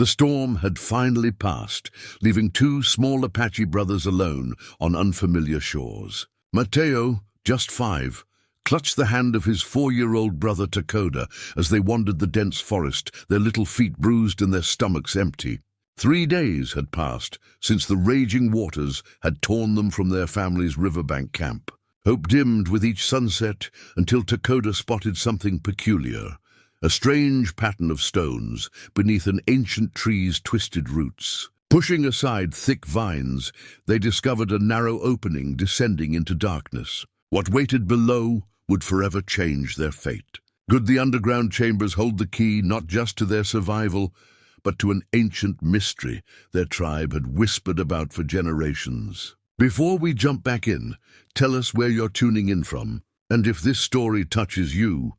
The storm had finally passed, leaving two small Apache brothers alone on unfamiliar shores. Mateo, just 5, clutched the hand of his 4-year-old brother Takoda as they wandered the dense forest, their little feet bruised and their stomachs empty. 3 days had passed since the raging waters had torn them from their family's riverbank camp. Hope dimmed with each sunset until Takoda spotted something peculiar. A strange pattern of stones beneath an ancient tree's twisted roots. Pushing aside thick vines, they discovered a narrow opening descending into darkness. What waited below would forever change their fate. Could the underground chambers hold the key not just to their survival, but to an ancient mystery their tribe had whispered about for generations? Before we jump back in, tell us where you're tuning in from, and if this story touches you,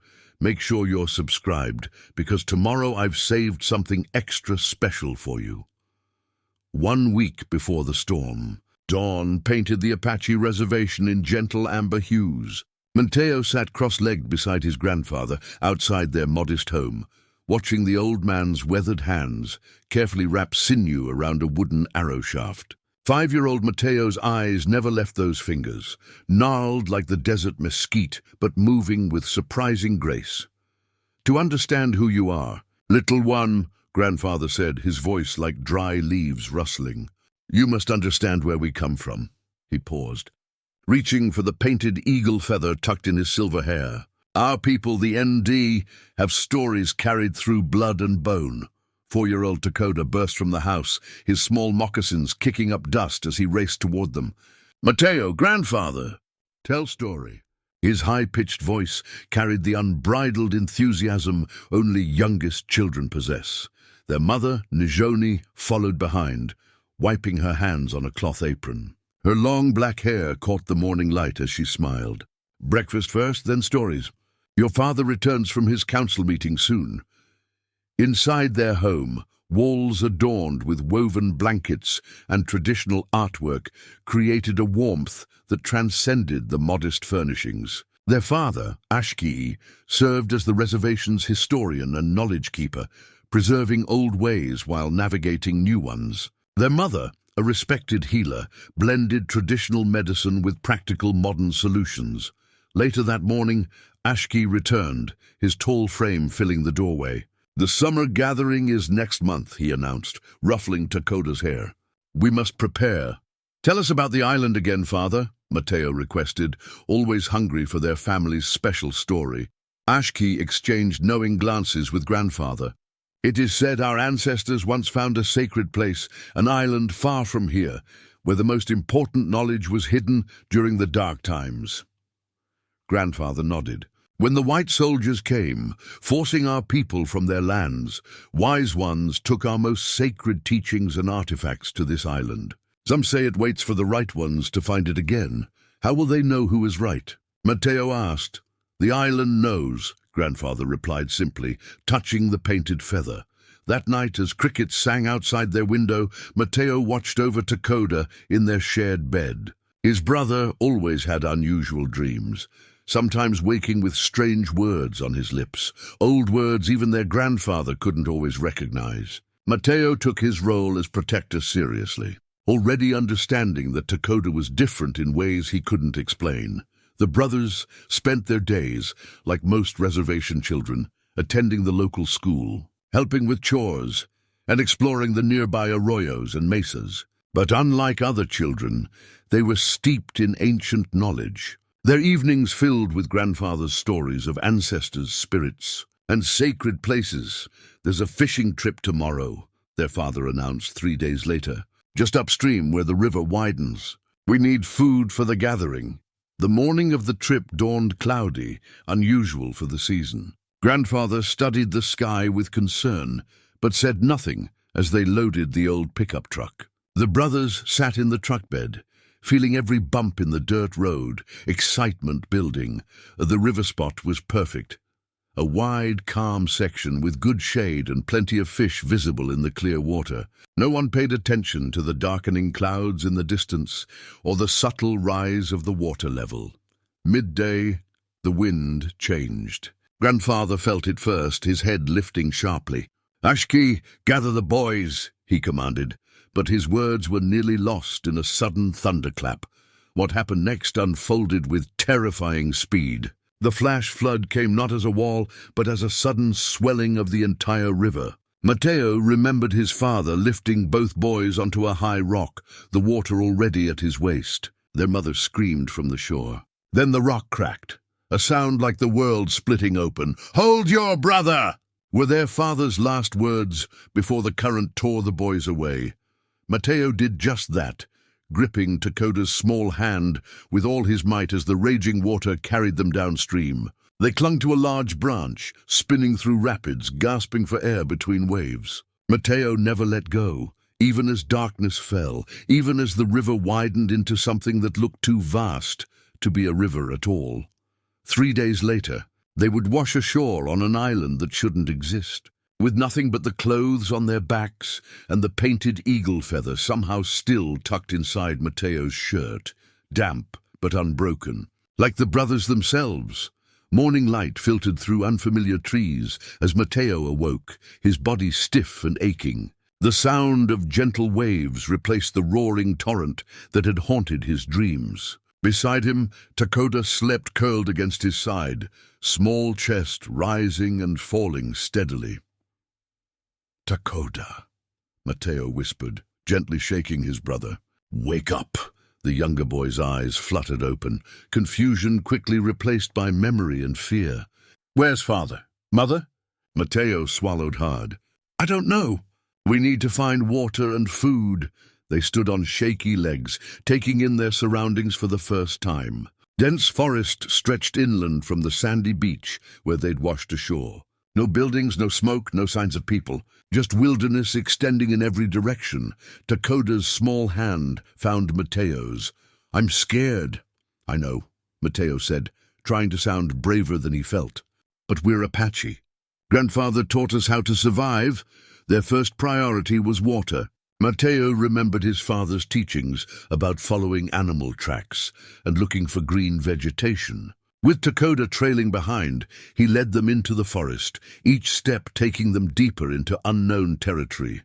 make sure you're subscribed, because tomorrow I've saved something extra special for you. 1 week before the storm, dawn painted the Apache reservation in gentle amber hues. Mateo sat cross-legged beside his grandfather outside their modest home, watching the old man's weathered hands carefully wrap sinew around a wooden arrow shaft. 5-year-old Mateo's eyes never left those fingers, gnarled like the desert mesquite, but moving with surprising grace. "To understand who you are, little one," grandfather said, his voice like dry leaves rustling, "you must understand where we come from." He paused, reaching for the painted eagle feather tucked in his silver hair. "Our people, the ND, have stories carried through blood and bone." 4-year-old Takoda burst from the house, his small moccasins kicking up dust as he raced toward them. "Mateo, grandfather, tell story." His high-pitched voice carried the unbridled enthusiasm only youngest children possess. Their mother, Nijoni, followed behind, wiping her hands on a cloth apron. Her long black hair caught the morning light as she smiled. "Breakfast first, then stories. Your father returns from his council meeting soon." Inside their home, walls adorned with woven blankets and traditional artwork created a warmth that transcended the modest furnishings. Their father, Ashki, served as the reservation's historian and knowledge keeper, preserving old ways while navigating new ones. Their mother, a respected healer, blended traditional medicine with practical modern solutions. Later that morning, Ashki returned, his tall frame filling the doorway. "The summer gathering is next month," he announced, ruffling Takoda's hair. "We must prepare." "Tell us about the island again, father," Mateo requested, always hungry for their family's special story. Ashki exchanged knowing glances with grandfather. "It is said our ancestors once found a sacred place, an island far from here, where the most important knowledge was hidden during the dark times." Grandfather nodded. "When the white soldiers came, forcing our people from their lands, wise ones took our most sacred teachings and artifacts to this island. Some say it waits for the right ones to find it again. How will they know who is right?" Mateo asked. "The island knows," grandfather replied simply, touching the painted feather. That night, as crickets sang outside their window, Mateo watched over Takoda in their shared bed. His brother always had unusual dreams, sometimes waking with strange words on his lips, old words even their grandfather couldn't always recognize. Mateo took his role as protector seriously, already understanding that Takoda was different in ways he couldn't explain. The brothers spent their days, like most reservation children, attending the local school, helping with chores, and exploring the nearby arroyos and mesas. But unlike other children, they were steeped in ancient knowledge. Their evenings filled with grandfather's stories of ancestors, spirits, and sacred places. "There's a fishing trip tomorrow," their father announced 3 days later, "just upstream where the river widens. We need food for the gathering." The morning of the trip dawned cloudy, unusual for the season. Grandfather studied the sky with concern, but said nothing as they loaded the old pickup truck. The brothers sat in the truck bed, feeling every bump in the dirt road, excitement building. The river spot was perfect. A wide, calm section with good shade and plenty of fish visible in the clear water. No one paid attention to the darkening clouds in the distance or the subtle rise of the water level. Midday, the wind changed. Grandfather felt it first, his head lifting sharply. "Ashki, gather the boys," he commanded, but his words were nearly lost in a sudden thunderclap. What happened next unfolded with terrifying speed. The flash flood came not as a wall, but as a sudden swelling of the entire river. Matteo remembered his father lifting both boys onto a high rock, the water already at his waist. Their mother screamed from the shore. Then the rock cracked, a sound like the world splitting open. "Hold your brother!" were their father's last words before the current tore the boys away. Matteo did just that, gripping Takoda's small hand with all his might as the raging water carried them downstream. They clung to a large branch, spinning through rapids, gasping for air between waves. Matteo never let go, even as darkness fell, even as the river widened into something that looked too vast to be a river at all. 3 days later, they would wash ashore on an island that shouldn't exist, with nothing but the clothes on their backs and the painted eagle feather somehow still tucked inside Matteo's shirt, damp but unbroken, like the brothers themselves. Morning light filtered through unfamiliar trees as Matteo awoke, his body stiff and aching. The sound of gentle waves replaced the roaring torrent that had haunted his dreams. Beside him, Takoda slept curled against his side, small chest rising and falling steadily. "Takoda," Matteo whispered, gently shaking his brother. "Wake up!" The younger boy's eyes fluttered open, confusion quickly replaced by memory and fear. "Where's father? Mother?" Matteo swallowed hard. "I don't know. We need to find water and food." They stood on shaky legs, taking in their surroundings for the first time. Dense forest stretched inland from the sandy beach where they'd washed ashore. No buildings, no smoke, no signs of people. Just wilderness extending in every direction. Takoda's small hand found Matteo's. "I'm scared." "I know," Matteo said, trying to sound braver than he felt. "But we're Apache. Grandfather taught us how to survive. Their first priority was water." Matteo remembered his father's teachings about following animal tracks and looking for green vegetation. With Takoda trailing behind, he led them into the forest, each step taking them deeper into unknown territory.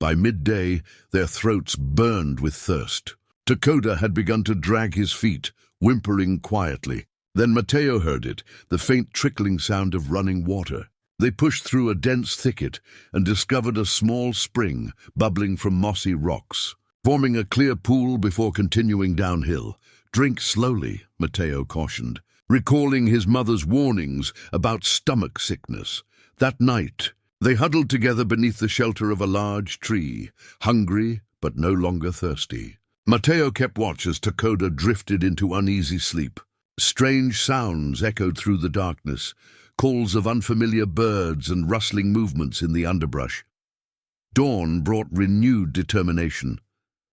By midday, their throats burned with thirst. Takoda had begun to drag his feet, whimpering quietly. Then Matteo heard it, the faint trickling sound of running water. They pushed through a dense thicket and discovered a small spring bubbling from mossy rocks, forming a clear pool before continuing downhill. "Drink slowly," Matteo cautioned, recalling his mother's warnings about stomach sickness. That night, they huddled together beneath the shelter of a large tree, hungry but no longer thirsty. Matteo kept watch as Takoda drifted into uneasy sleep. Strange sounds echoed through the darkness, calls of unfamiliar birds and rustling movements in the underbrush. Dawn brought renewed determination.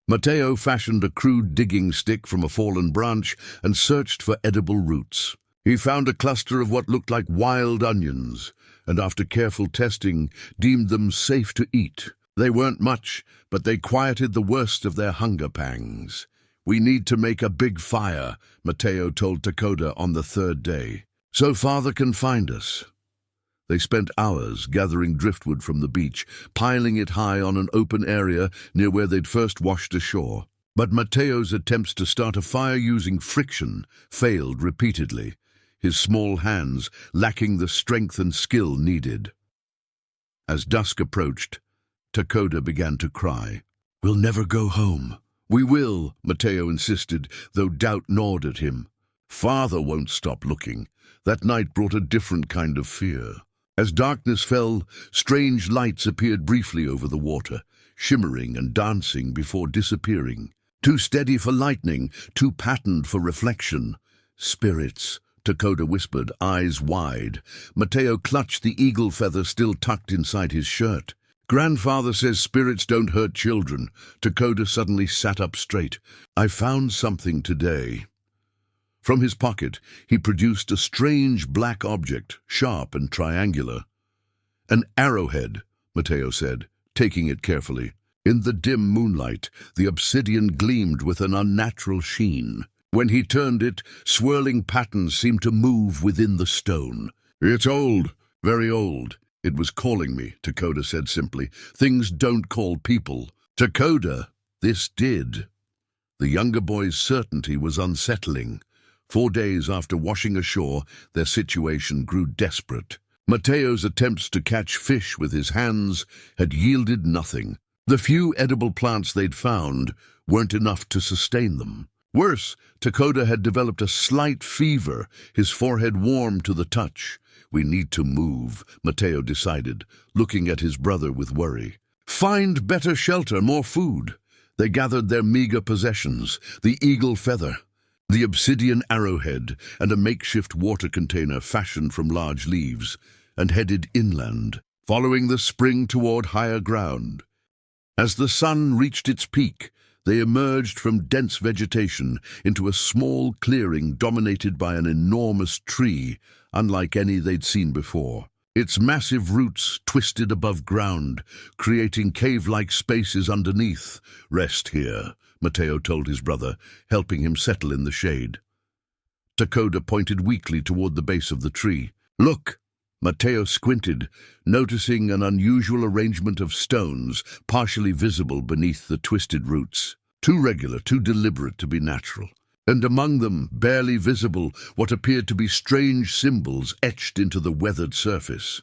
Matteo fashioned a crude digging stick from a fallen branch and searched for edible roots. He found a cluster of what looked like wild onions, and after careful testing, deemed them safe to eat. They weren't much, but they quieted the worst of their hunger pangs. "We need to make a big fire," Matteo told Takoda on the 3rd day, "so father can find us." They spent hours gathering driftwood from the beach, piling it high on an open area near where they'd first washed ashore. But Matteo's attempts to start a fire using friction failed repeatedly, his small hands lacking the strength and skill needed. As dusk approached, Takoda began to cry. "We'll never go home." "We will," Matteo insisted, though doubt gnawed at him. "Father won't stop looking." That night brought a different kind of fear. As darkness fell, strange lights appeared briefly over the water, shimmering and dancing before disappearing. Too steady for lightning, too patterned for reflection. "Spirits," Takoda whispered, eyes wide. Matteo clutched the eagle feather still tucked inside his shirt. "Grandfather says spirits don't hurt children." Takoda suddenly sat up straight. "I found something today." From his pocket, he produced a strange black object, sharp and triangular. "An arrowhead," Matteo said, taking it carefully. In the dim moonlight, the obsidian gleamed with an unnatural sheen. When he turned it, swirling patterns seemed to move within the stone. "It's old, very old." It was calling me, Takoda said simply. Things don't call people. Takoda, this did. The younger boy's certainty was unsettling. 4 days after washing ashore, their situation grew desperate. Mateo's attempts to catch fish with his hands had yielded nothing. The few edible plants they'd found weren't enough to sustain them. Worse, Takoda had developed a slight fever, his forehead warm to the touch. We need to move, Mateo decided, looking at his brother with worry. Find better shelter, more food. They gathered their meager possessions, the eagle feather, the obsidian arrowhead, and a makeshift water container fashioned from large leaves, and headed inland, following the spring toward higher ground. As the sun reached its peak, they emerged from dense vegetation into a small clearing dominated by an enormous tree, unlike any they'd seen before. Its massive roots twisted above ground, creating cave-like spaces underneath. Rest here, Mateo told his brother, helping him settle in the shade. Takoda pointed weakly toward the base of the tree. Look! Mateo squinted, noticing an unusual arrangement of stones partially visible beneath the twisted roots. Too regular, too deliberate to be natural. And among them, barely visible, what appeared to be strange symbols etched into the weathered surface.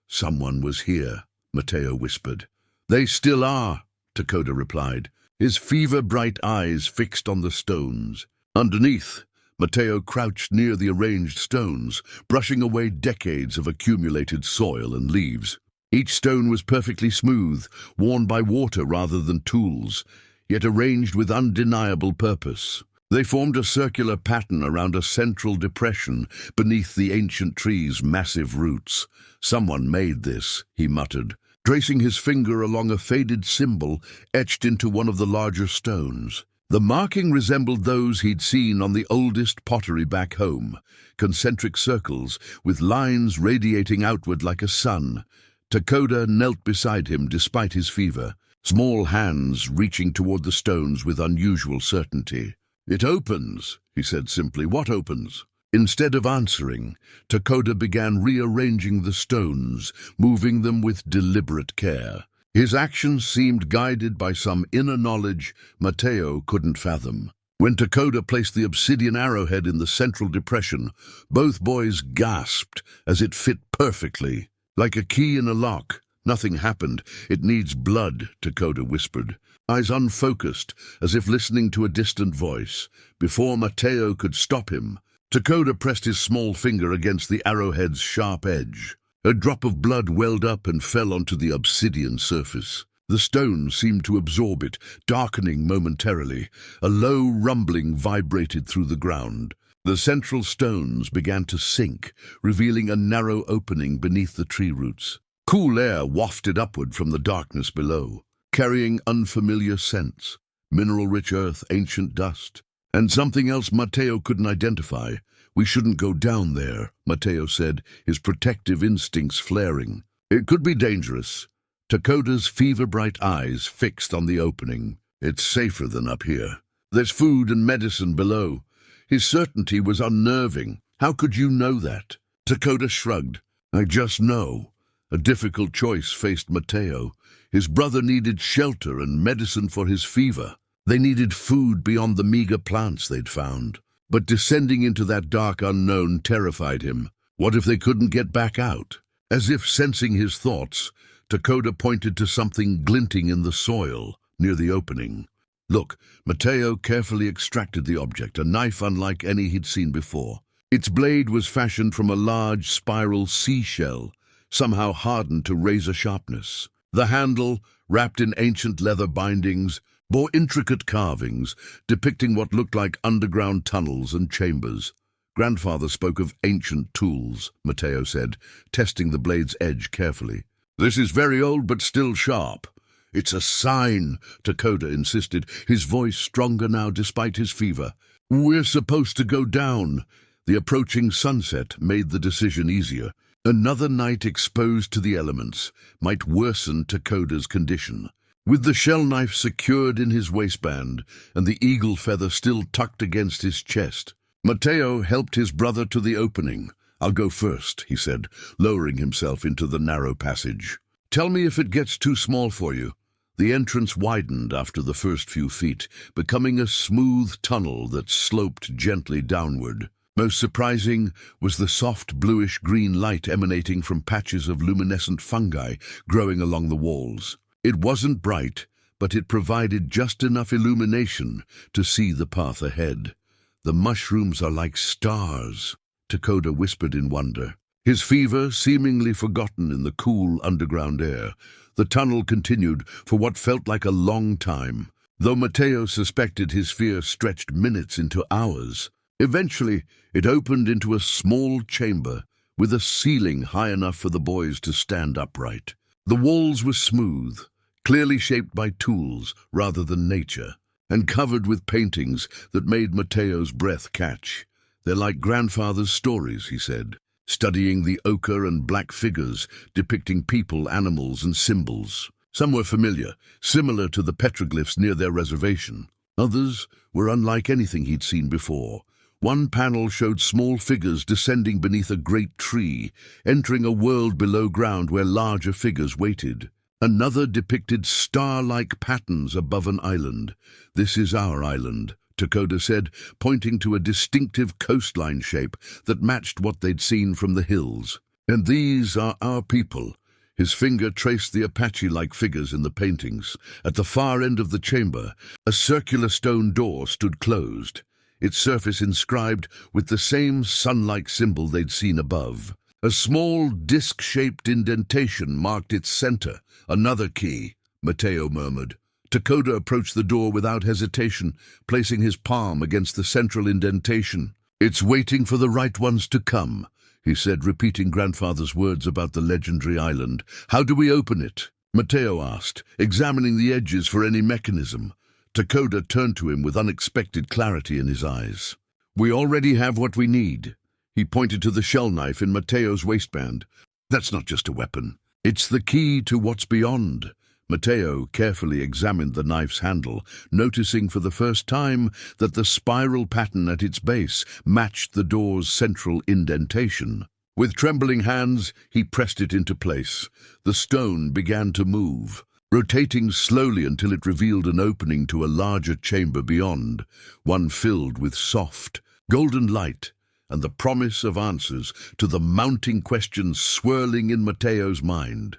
Someone was here, Mateo whispered. They still are, Takoda replied, his fever-bright eyes fixed on the stones. Underneath, Mateo crouched near the arranged stones, brushing away decades of accumulated soil and leaves. Each stone was perfectly smooth, worn by water rather than tools, yet arranged with undeniable purpose. They formed a circular pattern around a central depression beneath the ancient tree's massive roots. Someone made this, he muttered, tracing his finger along a faded symbol etched into one of the larger stones. The marking resembled those he'd seen on the oldest pottery back home, concentric circles with lines radiating outward like a sun. Takoda knelt beside him despite his fever, small hands reaching toward the stones with unusual certainty. It opens, he said simply. What opens? Instead of answering, Takoda began rearranging the stones, moving them with deliberate care. His actions seemed guided by some inner knowledge Mateo couldn't fathom. When Takoda placed the obsidian arrowhead in the central depression, both boys gasped as it fit perfectly. Like a key in a lock, nothing happened. It needs blood, Takoda whispered, eyes unfocused, as if listening to a distant voice. Before Mateo could stop him, Takoda pressed his small finger against the arrowhead's sharp edge. A drop of blood welled up and fell onto the obsidian surface. The stone seemed to absorb it, darkening momentarily. A low rumbling vibrated through the ground. The central stones began to sink, revealing a narrow opening beneath the tree roots. Cool air wafted upward from the darkness below, carrying unfamiliar scents, mineral-rich earth, ancient dust, and something else Mateo couldn't identify. We shouldn't go down there, Mateo said, his protective instincts flaring. It could be dangerous. Takoda's fever-bright eyes fixed on the opening. It's safer than up here. There's food and medicine below. His certainty was unnerving. How could you know that? Takoda shrugged. I just know. A difficult choice faced Mateo. His brother needed shelter and medicine for his fever. They needed food beyond the meager plants they'd found. But descending into that dark unknown terrified him. What if they couldn't get back out? As if sensing his thoughts, Takoda pointed to something glinting in the soil near the opening. Look, Mateo carefully extracted the object, a knife unlike any he'd seen before. Its blade was fashioned from a large spiral seashell, somehow hardened to razor sharpness. The handle, wrapped in ancient leather bindings, bore intricate carvings depicting what looked like underground tunnels and chambers. Grandfather spoke of ancient tools, Mateo said, testing the blade's edge carefully. This is very old but still sharp. It's a sign, Takoda insisted, his voice stronger now despite his fever. We're supposed to go down. The approaching sunset made the decision easier. Another night exposed to the elements might worsen Takoda's condition. With the shell knife secured in his waistband and the eagle feather still tucked against his chest, Mateo helped his brother to the opening, "I'll go first," he said, lowering himself into the narrow passage. "Tell me if it gets too small for you." The entrance widened after the first few feet, becoming a smooth tunnel that sloped gently downward. Most surprising was the soft bluish-green light emanating from patches of luminescent fungi growing along the walls. It wasn't bright, but it provided just enough illumination to see the path ahead. "The mushrooms are like stars," Takoda whispered in wonder, his fever seemingly forgotten in the cool underground air. The tunnel continued for what felt like a long time, though Matteo suspected his fear stretched minutes into hours. Eventually, it opened into a small chamber with a ceiling high enough for the boys to stand upright. The walls were smooth, clearly shaped by tools rather than nature, and covered with paintings that made Matteo's breath catch. "They're like grandfather's stories," he said, studying the ochre and black figures depicting people, animals, and symbols. Some were familiar, similar to the petroglyphs near their reservation. Others were unlike anything he'd seen before. One panel showed small figures descending beneath a great tree, entering a world below ground where larger figures waited. Another depicted star-like patterns above an island. "This is our island," Takoda said, pointing to a distinctive coastline shape that matched what they'd seen from the hills. "And these are our people." His finger traced the Apache-like figures in the paintings. At the far end of the chamber, a circular stone door stood closed, its surface inscribed with the same sun-like symbol they'd seen above. A small disc-shaped indentation marked its center. "Another key," Matteo murmured. Takoda approached the door without hesitation, placing his palm against the central indentation. "It's waiting for the right ones to come," he said, repeating grandfather's words about the legendary island. "How do we open it?" Matteo asked, examining the edges for any mechanism. Takoda turned to him with unexpected clarity in his eyes. "We already have what we need." He pointed to the shell knife in Matteo's waistband. "That's not just a weapon. It's the key to what's beyond." Matteo carefully examined the knife's handle, noticing for the first time that the spiral pattern at its base matched the door's central indentation. With trembling hands, he pressed it into place. The stone began to move, rotating slowly until it revealed an opening to a larger chamber beyond, one filled with soft, golden light and the promise of answers to the mounting questions swirling in Matteo's mind.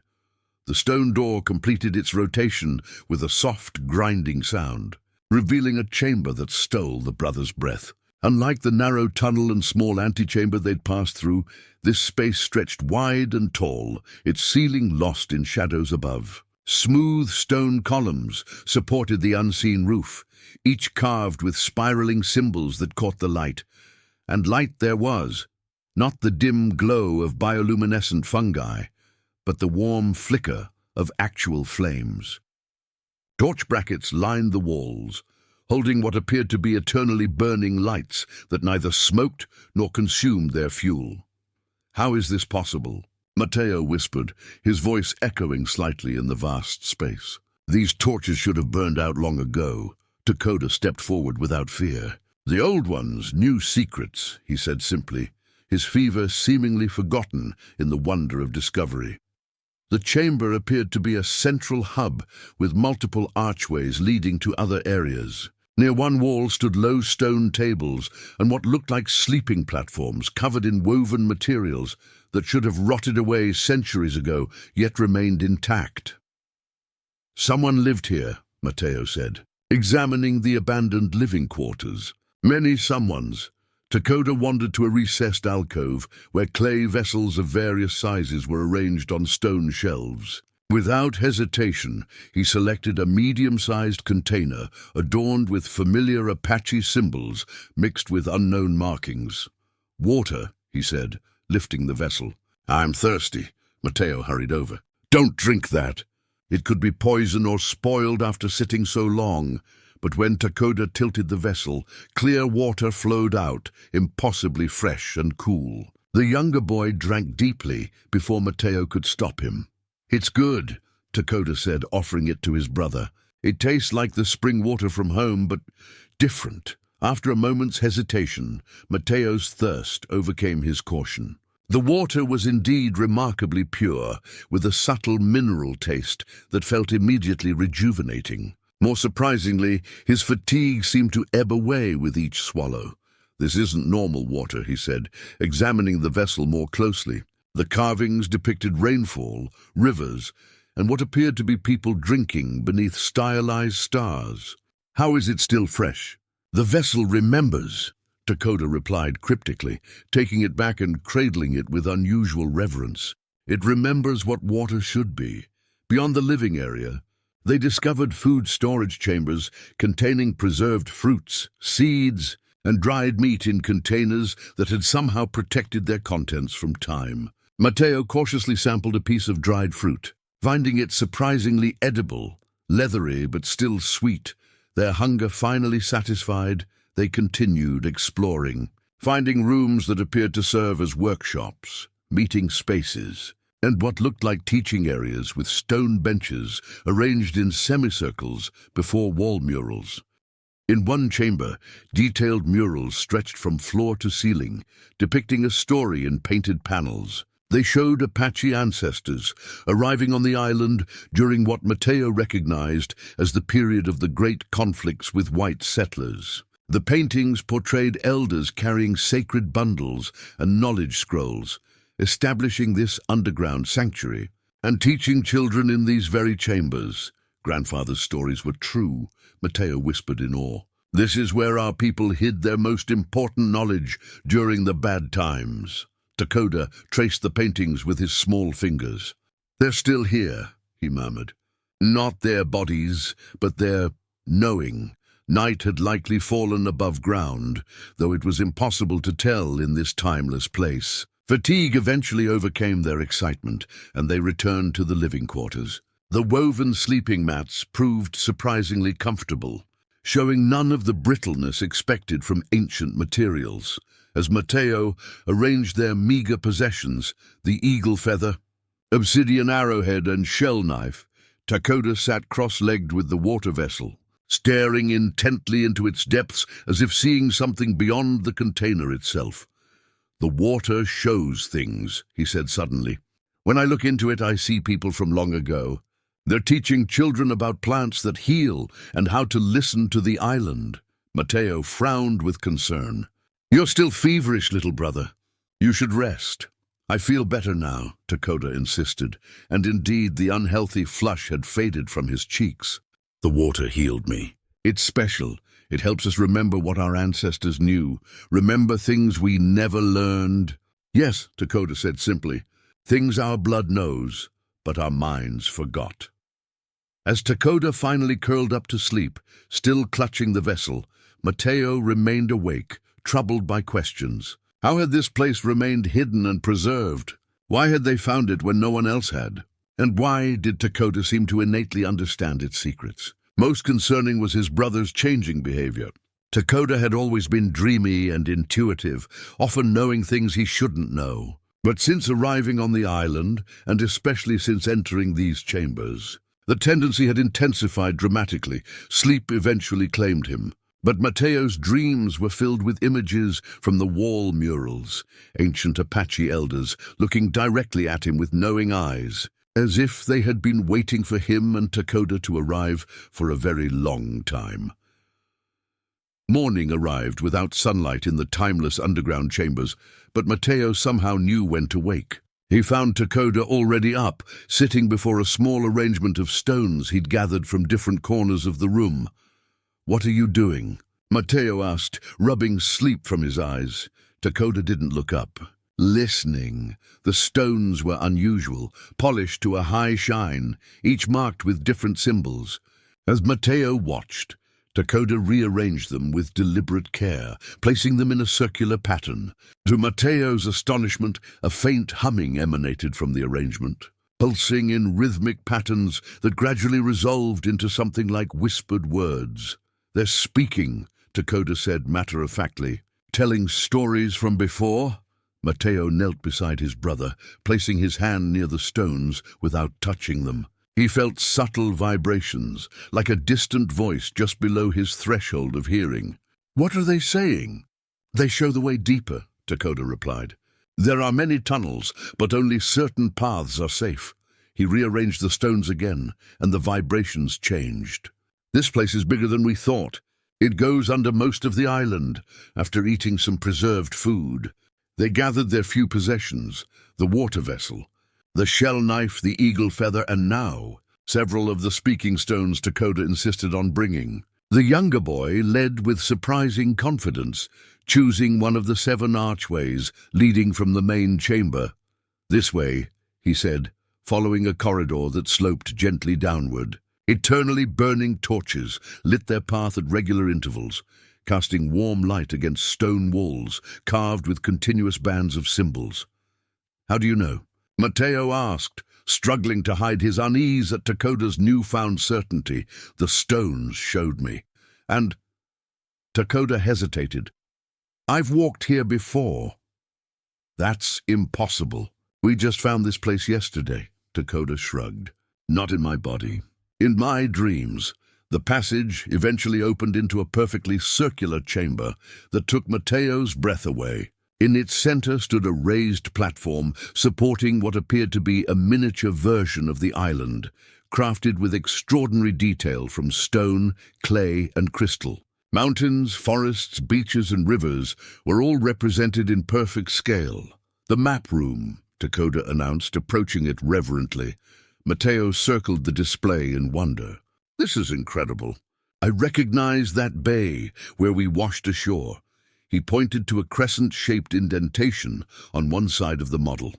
The stone door completed its rotation with a soft, grinding sound, revealing a chamber that stole the brothers' breath. Unlike the narrow tunnel and small antechamber they'd passed through, this space stretched wide and tall, its ceiling lost in shadows above. Smooth stone columns supported the unseen roof, each carved with spiraling symbols that caught the light. And light there was, not the dim glow of bioluminescent fungi, but the warm flicker of actual flames. Torch brackets lined the walls, holding what appeared to be eternally burning lights that neither smoked nor consumed their fuel. "How is this possible?" Matteo whispered, his voice echoing slightly in the vast space. "These torches should have burned out long ago." Takoda stepped forward without fear. "The old ones knew secrets," he said simply, his fever seemingly forgotten in the wonder of discovery. The chamber appeared to be a central hub with multiple archways leading to other areas. Near one wall stood low stone tables and what looked like sleeping platforms covered in woven materials that should have rotted away centuries ago, yet remained intact. "Someone lived here," Matteo said, examining the abandoned living quarters. Many someones. Takoda wandered to a recessed alcove where clay vessels of various sizes were arranged on stone shelves. Without hesitation, he selected a medium-sized container adorned with familiar Apache symbols mixed with unknown markings. "Water," he said, lifting the vessel. "I'm thirsty." Matteo hurried over. "Don't drink that. It could be poison or spoiled after sitting so long." But when Takoda tilted the vessel, clear water flowed out, impossibly fresh and cool. The younger boy drank deeply before Matteo could stop him. "It's good," Takoda said, offering it to his brother. "It tastes like the spring water from home, but different." After a moment's hesitation, Matteo's thirst overcame his caution. The water was indeed remarkably pure, with a subtle mineral taste that felt immediately rejuvenating. More surprisingly, his fatigue seemed to ebb away with each swallow. "This isn't normal water," he said, examining the vessel more closely. The carvings depicted rainfall, rivers, and what appeared to be people drinking beneath stylized stars. "How is it still fresh?" "The vessel remembers," Dakota replied cryptically, taking it back and cradling it with unusual reverence. "It remembers what water should be." Beyond the living area, they discovered food storage chambers containing preserved fruits, seeds, and dried meat in containers that had somehow protected their contents from time. Matteo cautiously sampled a piece of dried fruit, finding it surprisingly edible, leathery but still sweet. Their hunger finally satisfied, they continued exploring, finding rooms that appeared to serve as workshops, meeting spaces, and what looked like teaching areas with stone benches arranged in semicircles before wall murals. In one chamber, detailed murals stretched from floor to ceiling, depicting a story in painted panels. They showed Apache ancestors arriving on the island during what Matteo recognized as the period of the great conflicts with white settlers. The paintings portrayed elders carrying sacred bundles and knowledge scrolls, establishing this underground sanctuary and teaching children in these very chambers. Grandfather's stories were true, Matteo whispered in awe. "This is where our people hid their most important knowledge during the bad times." Dakota traced the paintings with his small fingers. "They're still here," he murmured. "Not their bodies, but their knowing." Night had likely fallen above ground, though it was impossible to tell in this timeless place. Fatigue eventually overcame their excitement, and they returned to the living quarters. The woven sleeping mats proved surprisingly comfortable, showing none of the brittleness expected from ancient materials. As Matteo arranged their meager possessions, the eagle feather, obsidian arrowhead, and shell knife, Dakota sat cross-legged with the water vessel, staring intently into its depths as if seeing something beyond the container itself. "The water shows things," he said suddenly. "When I look into it, I see people from long ago. They're teaching children about plants that heal and how to listen to the island." Matteo frowned with concern. "You're still feverish, little brother. You should rest." "I feel better now," Dakota insisted, and indeed the unhealthy flush had faded from his cheeks. "The water healed me. It's special. It helps us remember what our ancestors knew, remember things we never learned." "Yes," Dakota said simply, "things our blood knows, but our minds forgot." As Dakota finally curled up to sleep, still clutching the vessel, Matteo remained awake, troubled by questions. How had this place remained hidden and preserved? Why had they found it when no one else had? And why did Dakota seem to innately understand its secrets? Most concerning was his brother's changing behavior. Dakota had always been dreamy and intuitive, often knowing things he shouldn't know. But since arriving on the island, and especially since entering these chambers, the tendency had intensified dramatically. Sleep eventually claimed him. But Matteo's dreams were filled with images from the wall murals, ancient Apache elders looking directly at him with knowing eyes, as if they had been waiting for him and Dakota to arrive for a very long time. Morning arrived without sunlight in the timeless underground chambers, but Matteo somehow knew when to wake. He found Dakota already up, sitting before a small arrangement of stones he'd gathered from different corners of the room. "What are you doing?" Matteo asked, rubbing sleep from his eyes. Dakota didn't look up. "Listening." The stones were unusual, polished to a high shine, each marked with different symbols. As Matteo watched, Dakota rearranged them with deliberate care, placing them in a circular pattern. To Matteo's astonishment, a faint humming emanated from the arrangement, pulsing in rhythmic patterns that gradually resolved into something like whispered words. "They're speaking," Dakota said matter-of-factly. "Telling stories from before?" Matteo knelt beside his brother, placing his hand near the stones without touching them. He felt subtle vibrations, like a distant voice just below his threshold of hearing. "What are they saying?" "They show the way deeper," Dakota replied. There are many tunnels, but only certain paths are safe. He rearranged the stones again, and the vibrations changed. This place is bigger than we thought. It goes under most of the island, after eating some preserved food. They gathered their few possessions, the water vessel, the shell knife, the eagle feather, and now several of the speaking stones Dakota insisted on bringing. The younger boy led with surprising confidence, choosing one of the 7 archways leading from the main chamber. "This way," he said, following a corridor that sloped gently downward. Eternally burning torches lit their path at regular intervals, casting warm light against stone walls carved with continuous bands of symbols. "How do you know?" Mateo asked, struggling to hide his unease at Dakota's newfound certainty. "The stones showed me." And Dakota hesitated. "I've walked here before." "That's impossible. We just found this place yesterday." Dakota shrugged. "Not in my body. In my dreams." The passage eventually opened into a perfectly circular chamber that took Mateo's breath away. In its center stood a raised platform supporting what appeared to be a miniature version of the island, crafted with extraordinary detail from stone, clay, and crystal. Mountains, forests, beaches, and rivers were all represented in perfect scale. "The map room," Dakota announced, approaching it reverently. Mateo circled the display in wonder. "This is incredible. I recognize that bay where we washed ashore." He pointed to a crescent-shaped indentation on one side of the model.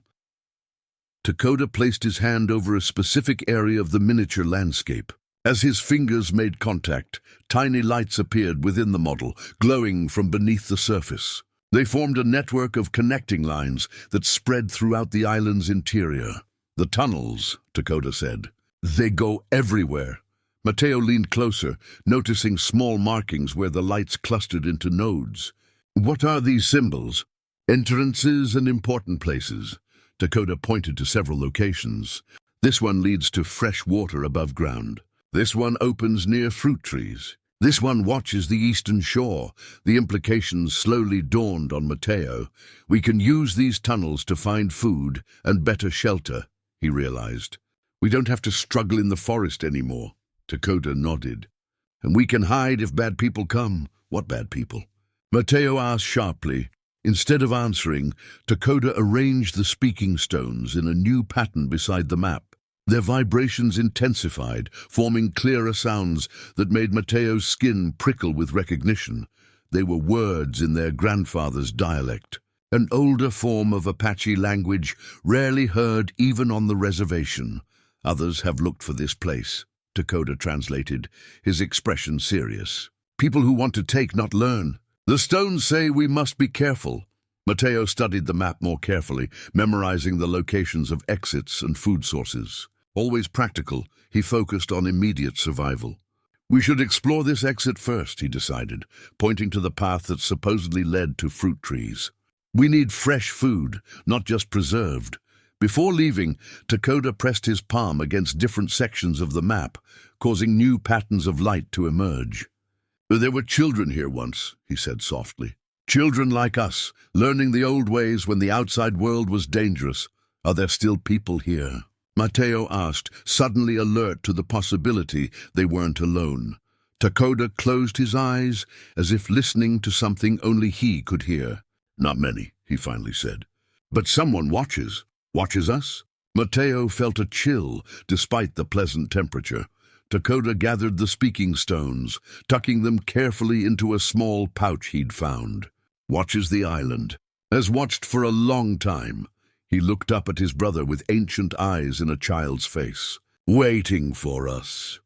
Dakota placed his hand over a specific area of the miniature landscape. As his fingers made contact, tiny lights appeared within the model, glowing from beneath the surface. They formed a network of connecting lines that spread throughout the island's interior. "The tunnels," Dakota said. "They go everywhere." Mateo leaned closer, noticing small markings where the lights clustered into nodes. "What are these symbols?" "Entrances and important places." Dakota pointed to several locations. "This one leads to fresh water above ground. This one opens near fruit trees. This one watches the eastern shore." The implications slowly dawned on Mateo. "We can use these tunnels to find food and better shelter," he realized. "We don't have to struggle in the forest anymore." Dakota nodded. "And we can hide if bad people come." "What bad people?" Mateo asked sharply. Instead of answering, Dakota arranged the speaking stones in a new pattern beside the map. Their vibrations intensified, forming clearer sounds that made Mateo's skin prickle with recognition. They were words in their grandfather's dialect, an older form of Apache language rarely heard even on the reservation. "Others have looked for this place," Dakota translated, his expression serious. "People who want to take, not learn. The stones say we must be careful." Mateo studied the map more carefully, memorizing the locations of exits and food sources. Always practical, he focused on immediate survival. "We should explore this exit first," he decided, pointing to the path that supposedly led to fruit trees. "We need fresh food, not just preserved." Before leaving, Dakota pressed his palm against different sections of the map, causing new patterns of light to emerge. "There were children here once," he said softly. "Children like us, learning the old ways when the outside world was dangerous. Are there still people here?" Mateo asked, suddenly alert to the possibility they weren't alone. Dakota closed his eyes, as if listening to something only he could hear. "Not many," he finally said. "But someone watches. Watches us?" Mateo felt a chill, despite the pleasant temperature. Dakota gathered the speaking stones, tucking them carefully into a small pouch he'd found. "Watches the island. Has watched for a long time." He looked up at his brother with ancient eyes in a child's face. "Waiting for us."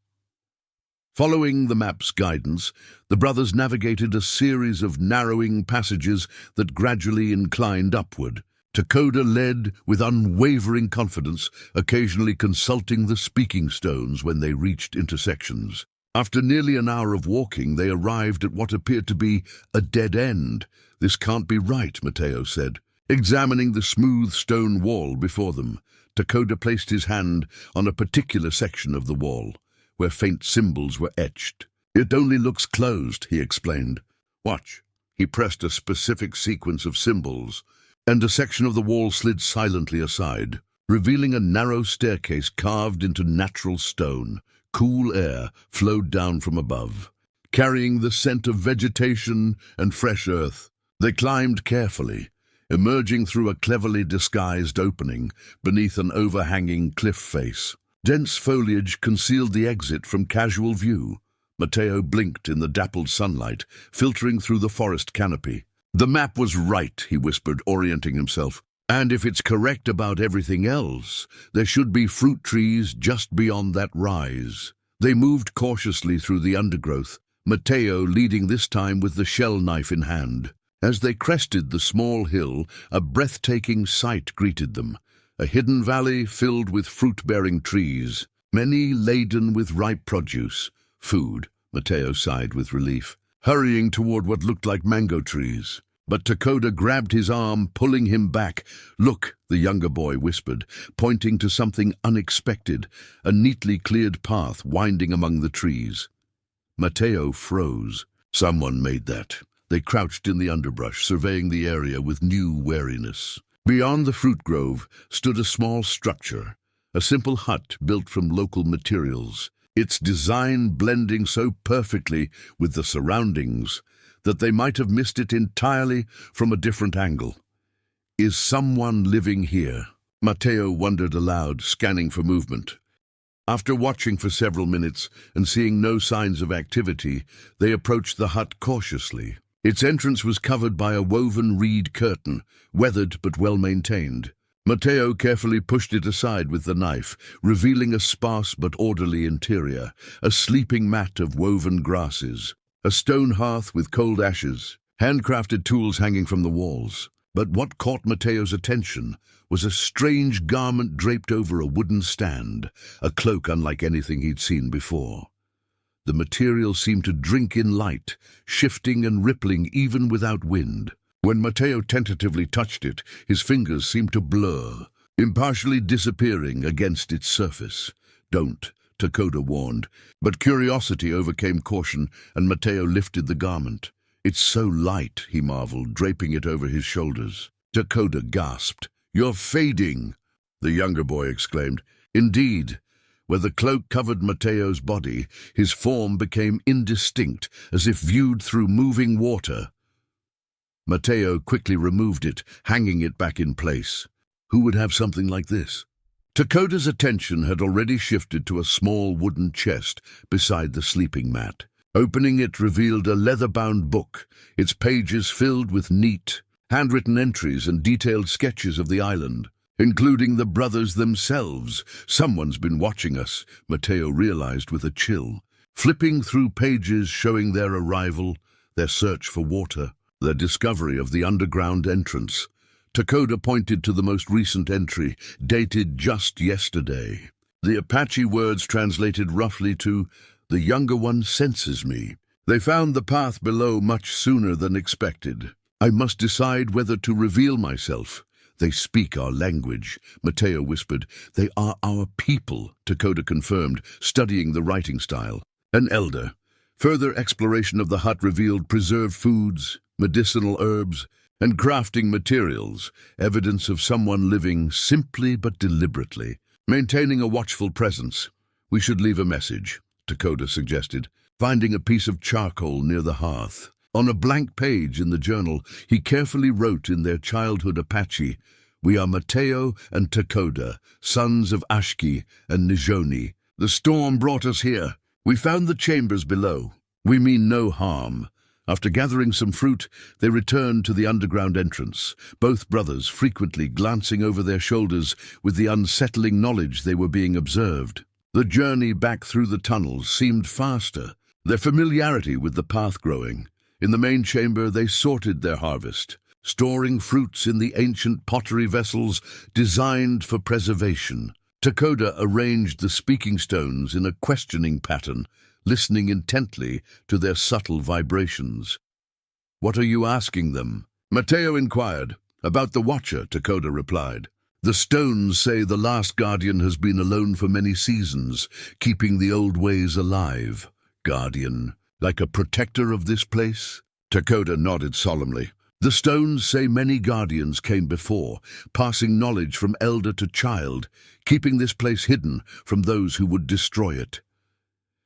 Following the map's guidance, the brothers navigated a series of narrowing passages that gradually inclined upward. Dakota led with unwavering confidence, occasionally consulting the speaking stones when they reached intersections. After nearly an hour of walking, they arrived at what appeared to be a dead end. "This can't be right," Mateo said, examining the smooth stone wall before them. Dakota placed his hand on a particular section of the wall, where faint symbols were etched. "It only looks closed," he explained. "Watch." He pressed a specific sequence of symbols. and a section of the wall slid silently aside, revealing a narrow staircase carved into natural stone. Cool air flowed down from above, carrying the scent of vegetation and fresh earth. They climbed carefully, emerging through a cleverly disguised opening beneath an overhanging cliff face. Dense foliage concealed the exit from casual view. Matteo blinked in the dappled sunlight, filtering through the forest canopy. "The map was right," he whispered, orienting himself. "And if it's correct about everything else, there should be fruit trees just beyond that rise." They moved cautiously through the undergrowth, Matteo leading this time with the shell knife in hand. As they crested the small hill, a breathtaking sight greeted them. A hidden valley filled with fruit-bearing trees, many laden with ripe produce. Food, Matteo sighed with relief, hurrying toward what looked like mango trees. But Takoda grabbed his arm, pulling him back. "Look," the younger boy whispered, pointing to something unexpected, a neatly cleared path winding among the trees. Matteo froze. Someone made that. They crouched in the underbrush, surveying the area with new wariness. Beyond the fruit grove stood a small structure, a simple hut built from local materials, its design blending so perfectly with the surroundings that they might have missed it entirely from a different angle. "Is someone living here?" Matteo wondered aloud, scanning for movement. After watching for several minutes and seeing no signs of activity, they approached the hut cautiously. Its entrance was covered by a woven reed curtain, weathered but well-maintained. Matteo carefully pushed it aside with the knife, revealing a sparse but orderly interior, a sleeping mat of woven grasses, a stone hearth with cold ashes, handcrafted tools hanging from the walls. But what caught Matteo's attention was a strange garment draped over a wooden stand, a cloak unlike anything he'd seen before. The material seemed to drink in light, shifting and rippling even without wind. When Matteo tentatively touched it, his fingers seemed to blur, impartially disappearing against its surface. "Don't," Takoda warned, but curiosity overcame caution, and Matteo lifted the garment. "It's so light," he marveled, draping it over his shoulders. Takoda gasped. "You're fading," the younger boy exclaimed. Indeed, where the cloak covered Matteo's body, his form became indistinct, as if viewed through moving water. Matteo quickly removed it, hanging it back in place. Who would have something like this? Takoda's attention had already shifted to a small wooden chest beside the sleeping mat. Opening it revealed a leather-bound book, its pages filled with neat, handwritten entries and detailed sketches of the island, including the brothers themselves. "Someone's been watching us," Matteo realized with a chill. Flipping through pages showing their arrival, their search for water, their discovery of the underground entrance, Takoda pointed to the most recent entry, dated just yesterday. The Apache words translated roughly to, "The younger one senses me." They found the path below much sooner than expected. "I must decide whether to reveal myself." "They speak our language," Matteo whispered. "They are our people," Takoda confirmed, studying the writing style. An elder. Further exploration of the hut revealed preserved foods, medicinal herbs, and crafting materials, evidence of someone living simply but deliberately, maintaining a watchful presence. "We should leave a message," Takoda suggested, finding a piece of charcoal near the hearth. On a blank page in the journal, he carefully wrote in their childhood Apache, "We are Matteo and Takoda, sons of Ashki and Nijoni. The storm brought us here. We found the chambers below. We mean no harm." After gathering some fruit, they returned to the underground entrance, both brothers frequently glancing over their shoulders with the unsettling knowledge they were being observed. The journey back through the tunnels seemed faster, their familiarity with the path growing. In the main chamber, they sorted their harvest, storing fruits in the ancient pottery vessels designed for preservation. Takoda arranged the speaking stones in a questioning pattern, listening intently to their subtle vibrations. "What are you asking them?" Matteo inquired. "About the Watcher," Takoda replied. "The stones say the last guardian has been alone for many seasons, keeping the old ways alive." "Guardian, like a protector of this place?" Takoda nodded solemnly. The stones say many guardians came before, passing knowledge from elder to child, keeping this place hidden from those who would destroy it.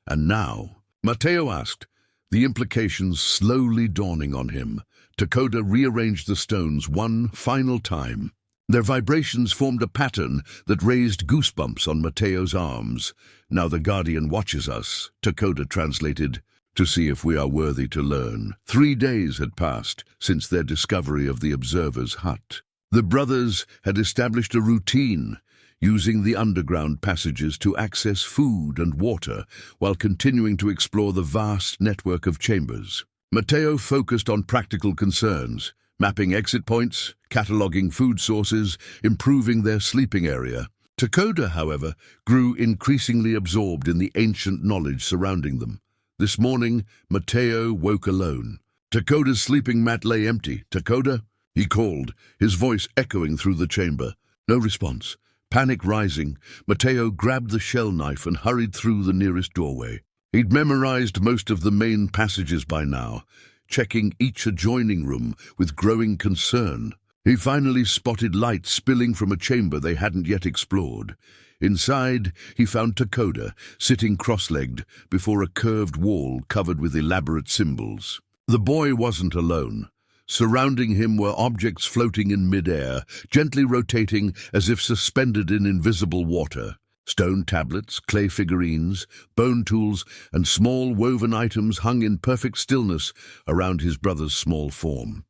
And now, Matteo asked, the implications slowly dawning on him. Takoda rearranged the stones one final time. Their vibrations formed a pattern that raised goosebumps on Matteo's arms. "Now the Guardian watches us," Takoda translated, "to see if we are worthy to learn." 3 days had passed since their discovery of the observer's hut. The brothers had established a routine, using the underground passages to access food and water while continuing to explore the vast network of chambers. Matteo focused on practical concerns, mapping exit points, cataloging food sources, improving their sleeping area. Takoda, however, grew increasingly absorbed in the ancient knowledge surrounding them. This morning, Matteo woke alone. Takoda's sleeping mat lay empty. "Takoda?" he called, his voice echoing through the chamber. No response. Panic rising, Matteo grabbed the shell knife and hurried through the nearest doorway. He'd memorized most of the main passages by now, checking each adjoining room with growing concern. He finally spotted light spilling from a chamber they hadn't yet explored. Inside, he found Takoda, sitting cross-legged before a curved wall covered with elaborate symbols. The boy wasn't alone. Surrounding him were objects floating in mid-air, gently rotating as if suspended in invisible water. Stone tablets, clay figurines, bone tools, and small woven items hung in perfect stillness around his brother's small form.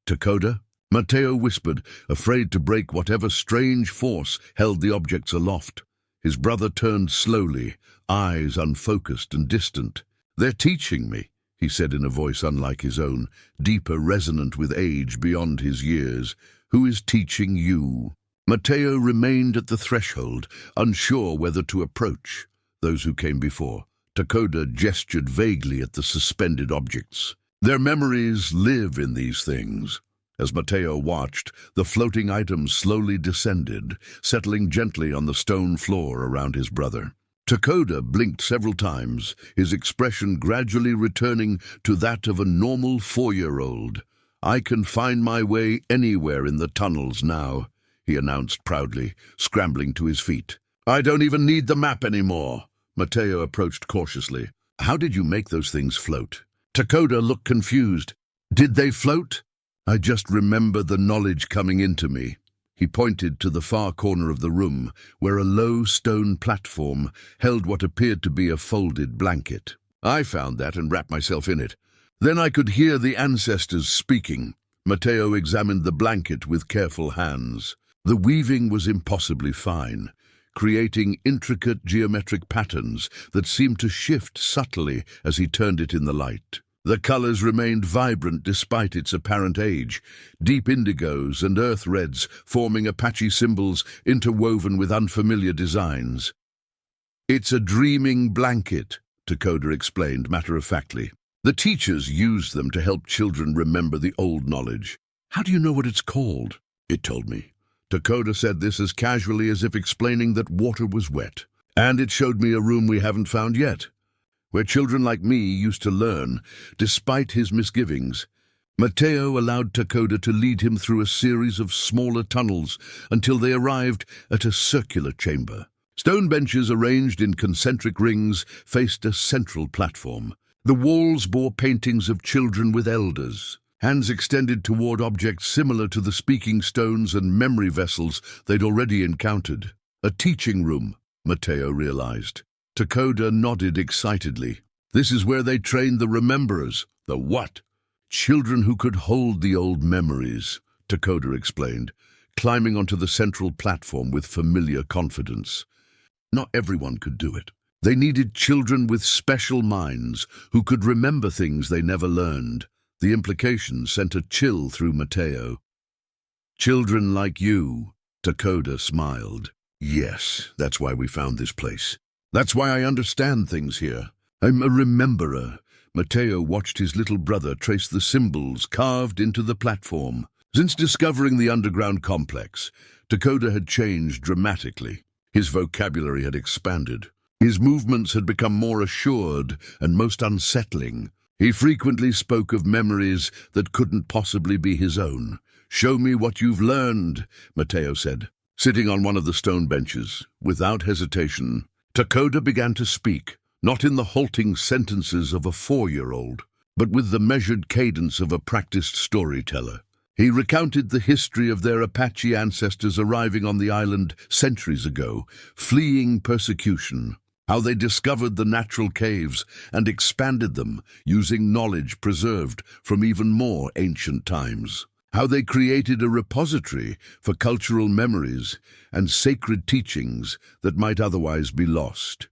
"Takoda?" Matteo whispered, afraid to break whatever strange force held the objects aloft. His brother turned slowly, eyes unfocused and distant. "They're teaching me," he said in a voice unlike his own, deeper, resonant with age beyond his years. "Who is teaching you?" Matteo remained at the threshold, unsure whether to approach those who came before. Takoda gestured vaguely at the suspended objects. "Their memories live in these things." As Matteo watched, the floating items slowly descended, settling gently on the stone floor around his brother. Takoda blinked several times, his expression gradually returning to that of a normal 4-year-old. "I can find my way anywhere in the tunnels now," he announced proudly, scrambling to his feet. "I don't even need the map anymore." Matteo approached cautiously. "How did you make those things float?" Takoda looked confused. "Did they float?" "I just remember the knowledge coming into me." He pointed to the far corner of the room, where a low stone platform held what appeared to be a folded blanket. "I found that and wrapped myself in it. Then I could hear the ancestors speaking." Matteo examined the blanket with careful hands. The weaving was impossibly fine, creating intricate geometric patterns that seemed to shift subtly as he turned it in the light. The colors remained vibrant despite its apparent age, deep indigos and earth reds forming Apache symbols interwoven with unfamiliar designs. "It's a dreaming blanket," Takoda explained matter-of-factly. "The teachers used them to help children remember the old knowledge." "How do you know what it's called?" "It told me." Takoda said this as casually as if explaining that water was wet. "And it showed me a room we haven't found yet, where children like me used to learn, despite his misgivings." Matteo allowed Takoda to lead him through a series of smaller tunnels until they arrived at a circular chamber. Stone benches arranged in concentric rings faced a central platform. The walls bore paintings of children with elders, hands extended toward objects similar to the speaking stones and memory vessels they'd already encountered. A teaching room, Matteo realized. Takoda nodded excitedly. "This is where they trained the rememberers." "The what?" "Children who could hold the old memories," Takoda explained, climbing onto the central platform with familiar confidence. Not everyone could do it. They needed children with special minds who could remember things they never learned. The implication sent a chill through Matteo. "Children like you," Takoda smiled. "Yes, that's why we found this place. That's why I understand things here. I'm a rememberer." Matteo watched his little brother trace the symbols carved into the platform. Since discovering the underground complex, Takoda had changed dramatically. His vocabulary had expanded. His movements had become more assured and most unsettling. He frequently spoke of memories that couldn't possibly be his own. "Show me what you've learned," Matteo said. Sitting on one of the stone benches, without hesitation, Takoda began to speak, not in the halting sentences of a 4-year-old, but with the measured cadence of a practiced storyteller. He recounted the history of their Apache ancestors arriving on the island centuries ago, fleeing persecution, how they discovered the natural caves and expanded them using knowledge preserved from even more ancient times, how they created a repository for cultural memories and sacred teachings that might otherwise be lost.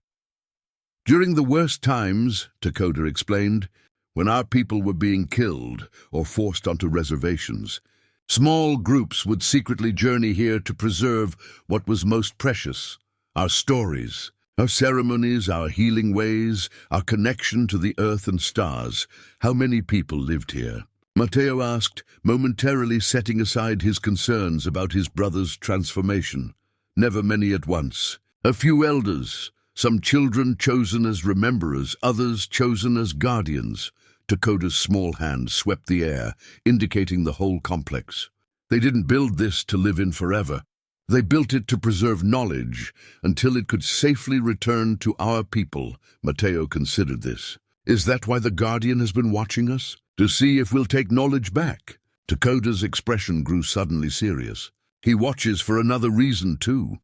During the worst times, Takoda explained, when our people were being killed or forced onto reservations, small groups would secretly journey here to preserve what was most precious, our stories, our ceremonies, our healing ways, our connection to the earth and stars. How many people lived here? Matteo asked, momentarily setting aside his concerns about his brother's transformation. Never many at once. A few elders, some children chosen as rememberers, others chosen as guardians. Takoda's small hand swept the air, indicating the whole complex. They didn't build this to live in forever. They built it to preserve knowledge until it could safely return to our people. Matteo considered this. Is that why the Guardian has been watching us? To see if we'll take knowledge back? Takoda's expression grew suddenly serious. He watches for another reason, too.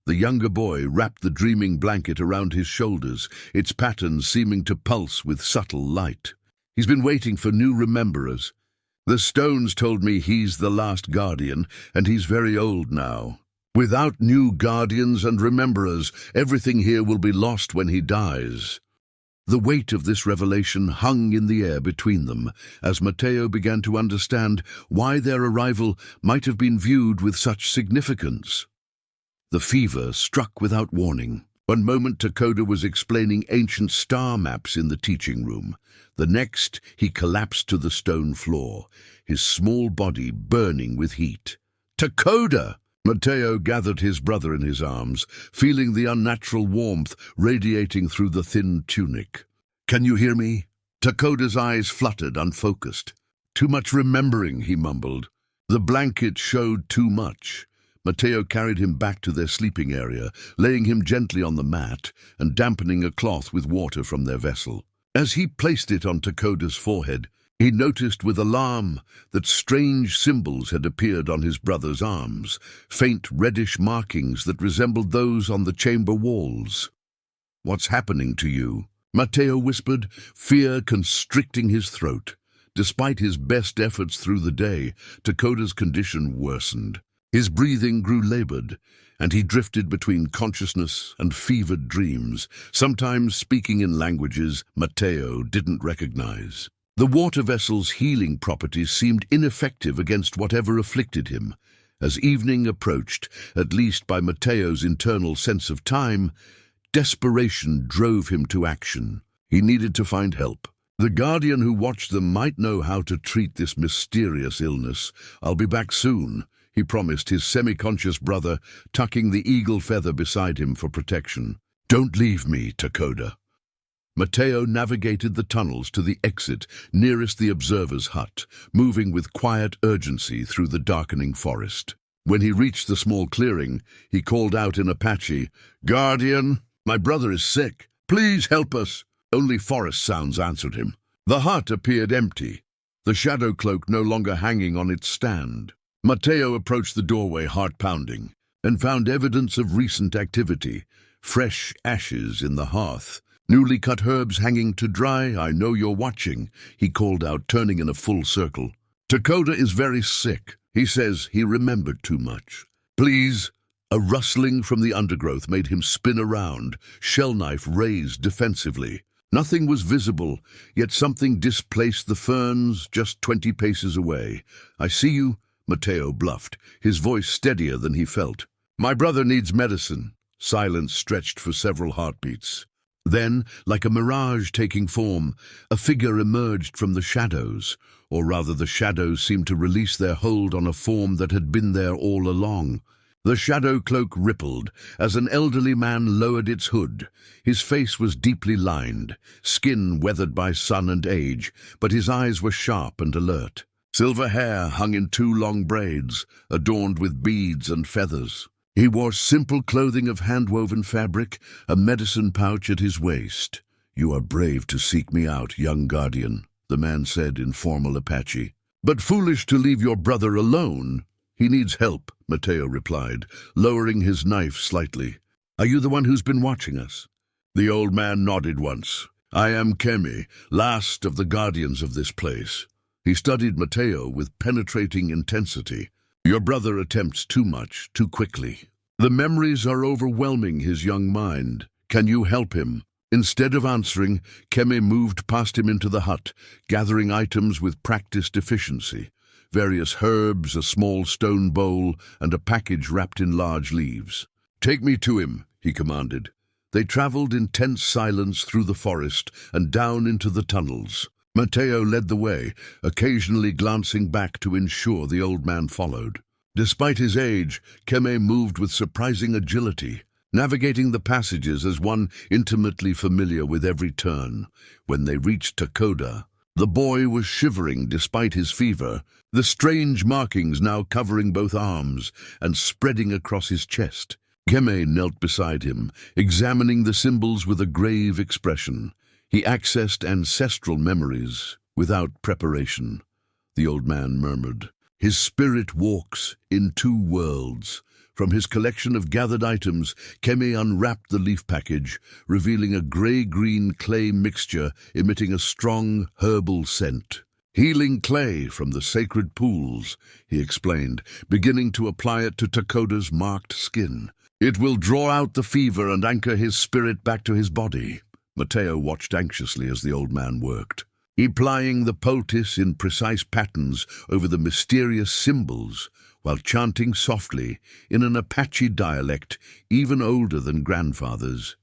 The younger boy wrapped the dreaming blanket around his shoulders, its patterns seeming to pulse with subtle light. He's been waiting for new rememberers. The stones told me he's the last guardian, and he's very old now. Without new guardians and rememberers, everything here will be lost when he dies. The weight of this revelation hung in the air between them, as Matteo began to understand why their arrival might have been viewed with such significance. The fever struck without warning. One moment Takoda was explaining ancient star maps in the teaching room. The next, he collapsed to the stone floor, his small body burning with heat. "Takoda!" Matteo gathered his brother in his arms, feeling the unnatural warmth radiating through the thin tunic. "Can you hear me?" Takoda's eyes fluttered, unfocused. "Too much remembering," he mumbled. The blanket showed too much. Matteo carried him back to their sleeping area, laying him gently on the mat and dampening a cloth with water from their vessel. As he placed it on Takoda's forehead, he noticed with alarm that strange symbols had appeared on his brother's arms, faint reddish markings that resembled those on the chamber walls. "What's happening to you?" Matteo whispered, fear constricting his throat. Despite his best efforts through the day, Takoda's condition worsened. His breathing grew labored, and he drifted between consciousness and fevered dreams, sometimes speaking in languages Matteo didn't recognize. The water vessel's healing properties seemed ineffective against whatever afflicted him. As evening approached, at least by Matteo's internal sense of time, desperation drove him to action. He needed to find help. The guardian who watched them might know how to treat this mysterious illness. "I'll be back soon," he promised his semi-conscious brother, tucking the eagle feather beside him for protection. "Don't leave me, Takoda." Matteo navigated the tunnels to the exit nearest the observer's hut, moving with quiet urgency through the darkening forest. When he reached the small clearing, he called out in Apache, "Guardian, my brother is sick. Please help us." Only forest sounds answered him. The hut appeared empty, the shadow cloak no longer hanging on its stand. Matteo approached the doorway, heart pounding, and found evidence of recent activity. Fresh ashes in the hearth, newly cut herbs hanging to dry. "I know you're watching," he called out, turning in a full circle. "Takoda is very sick. He says he remembered too much. Please." A rustling from the undergrowth made him spin around, shell knife raised defensively. Nothing was visible, yet something displaced the ferns just 20 paces away. "I see you," Matteo bluffed, his voice steadier than he felt. "My brother needs medicine." Silence stretched for several heartbeats. Then, like a mirage taking form, a figure emerged from the shadows, or rather the shadows seemed to release their hold on a form that had been there all along. The shadow cloak rippled as an elderly man lowered its hood. His face was deeply lined, skin weathered by sun and age, but his eyes were sharp and alert. Silver hair hung in 2 long braids, adorned with beads and feathers. He wore simple clothing of hand-woven fabric, a medicine pouch at his waist. "You are brave to seek me out, young guardian," the man said in formal Apache. "But foolish to leave your brother alone." "He needs help," Matteo replied, lowering his knife slightly. "Are you the one who's been watching us?" The old man nodded once. "I am Kemi, last of the guardians of this place." He studied Matteo with penetrating intensity. "Your brother attempts too much, too quickly. The memories are overwhelming his young mind. Can you help him?" Instead of answering, Kemi moved past him into the hut, gathering items with practiced efficiency. Various herbs, a small stone bowl, and a package wrapped in large leaves. "Take me to him," he commanded. They traveled in tense silence through the forest and down into the tunnels. Matteo led the way, occasionally glancing back to ensure the old man followed. Despite his age, Kemi moved with surprising agility, navigating the passages as one intimately familiar with every turn. When they reached Takoda, the boy was shivering despite his fever, the strange markings now covering both arms and spreading across his chest. Kemi knelt beside him, examining the symbols with a grave expression. He accessed ancestral memories without preparation. The old man murmured, "His spirit walks in 2 worlds." From his collection of gathered items, Kemi unwrapped the leaf package, revealing a grey-green clay mixture emitting a strong herbal scent. "Healing clay from the sacred pools," he explained, beginning to apply it to Takoda's marked skin. "It will draw out the fever and anchor his spirit back to his body." Matteo watched anxiously as the old man worked, applying the poultice in precise patterns over the mysterious symbols, while chanting softly in an Apache dialect even older than grandfather's.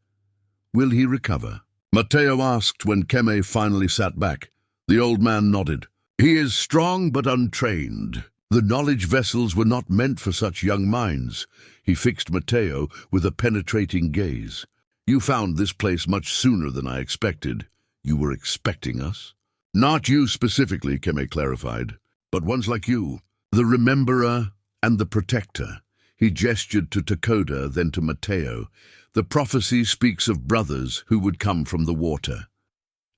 "Will he recover?" Matteo asked when Kemi finally sat back. The old man nodded. "He is strong but untrained. The knowledge vessels were not meant for such young minds." He fixed Matteo with a penetrating gaze. "You found this place much sooner than I expected." "You were expecting us?" "Not you specifically," Kemi clarified, "but ones like you. The Rememberer and the Protector." He gestured to Takoda, then to Matteo. "The prophecy speaks of brothers who would come from the water."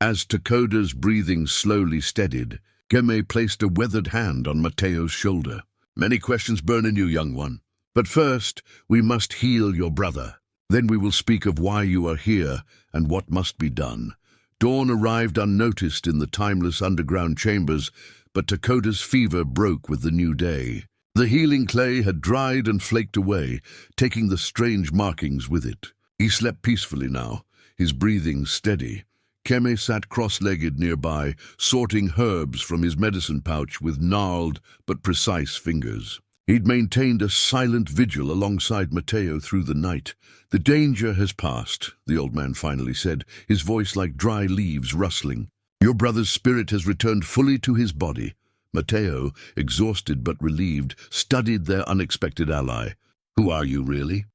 As Takoda's breathing slowly steadied, Kemi placed a weathered hand on Matteo's shoulder. "Many questions burn in you, young one. But first, we must heal your brother. Then we will speak of why you are here and what must be done." Dawn arrived unnoticed in the timeless underground chambers, but Takoda's fever broke with the new day. The healing clay had dried and flaked away, taking the strange markings with it. He slept peacefully now, his breathing steady. Kemi sat cross-legged nearby, sorting herbs from his medicine pouch with gnarled but precise fingers. He'd maintained a silent vigil alongside Matteo through the night. "The danger has passed," the old man finally said, his voice like dry leaves rustling. "Your brother's spirit has returned fully to his body." Matteo, exhausted but relieved, studied their unexpected ally. "Who are you, really?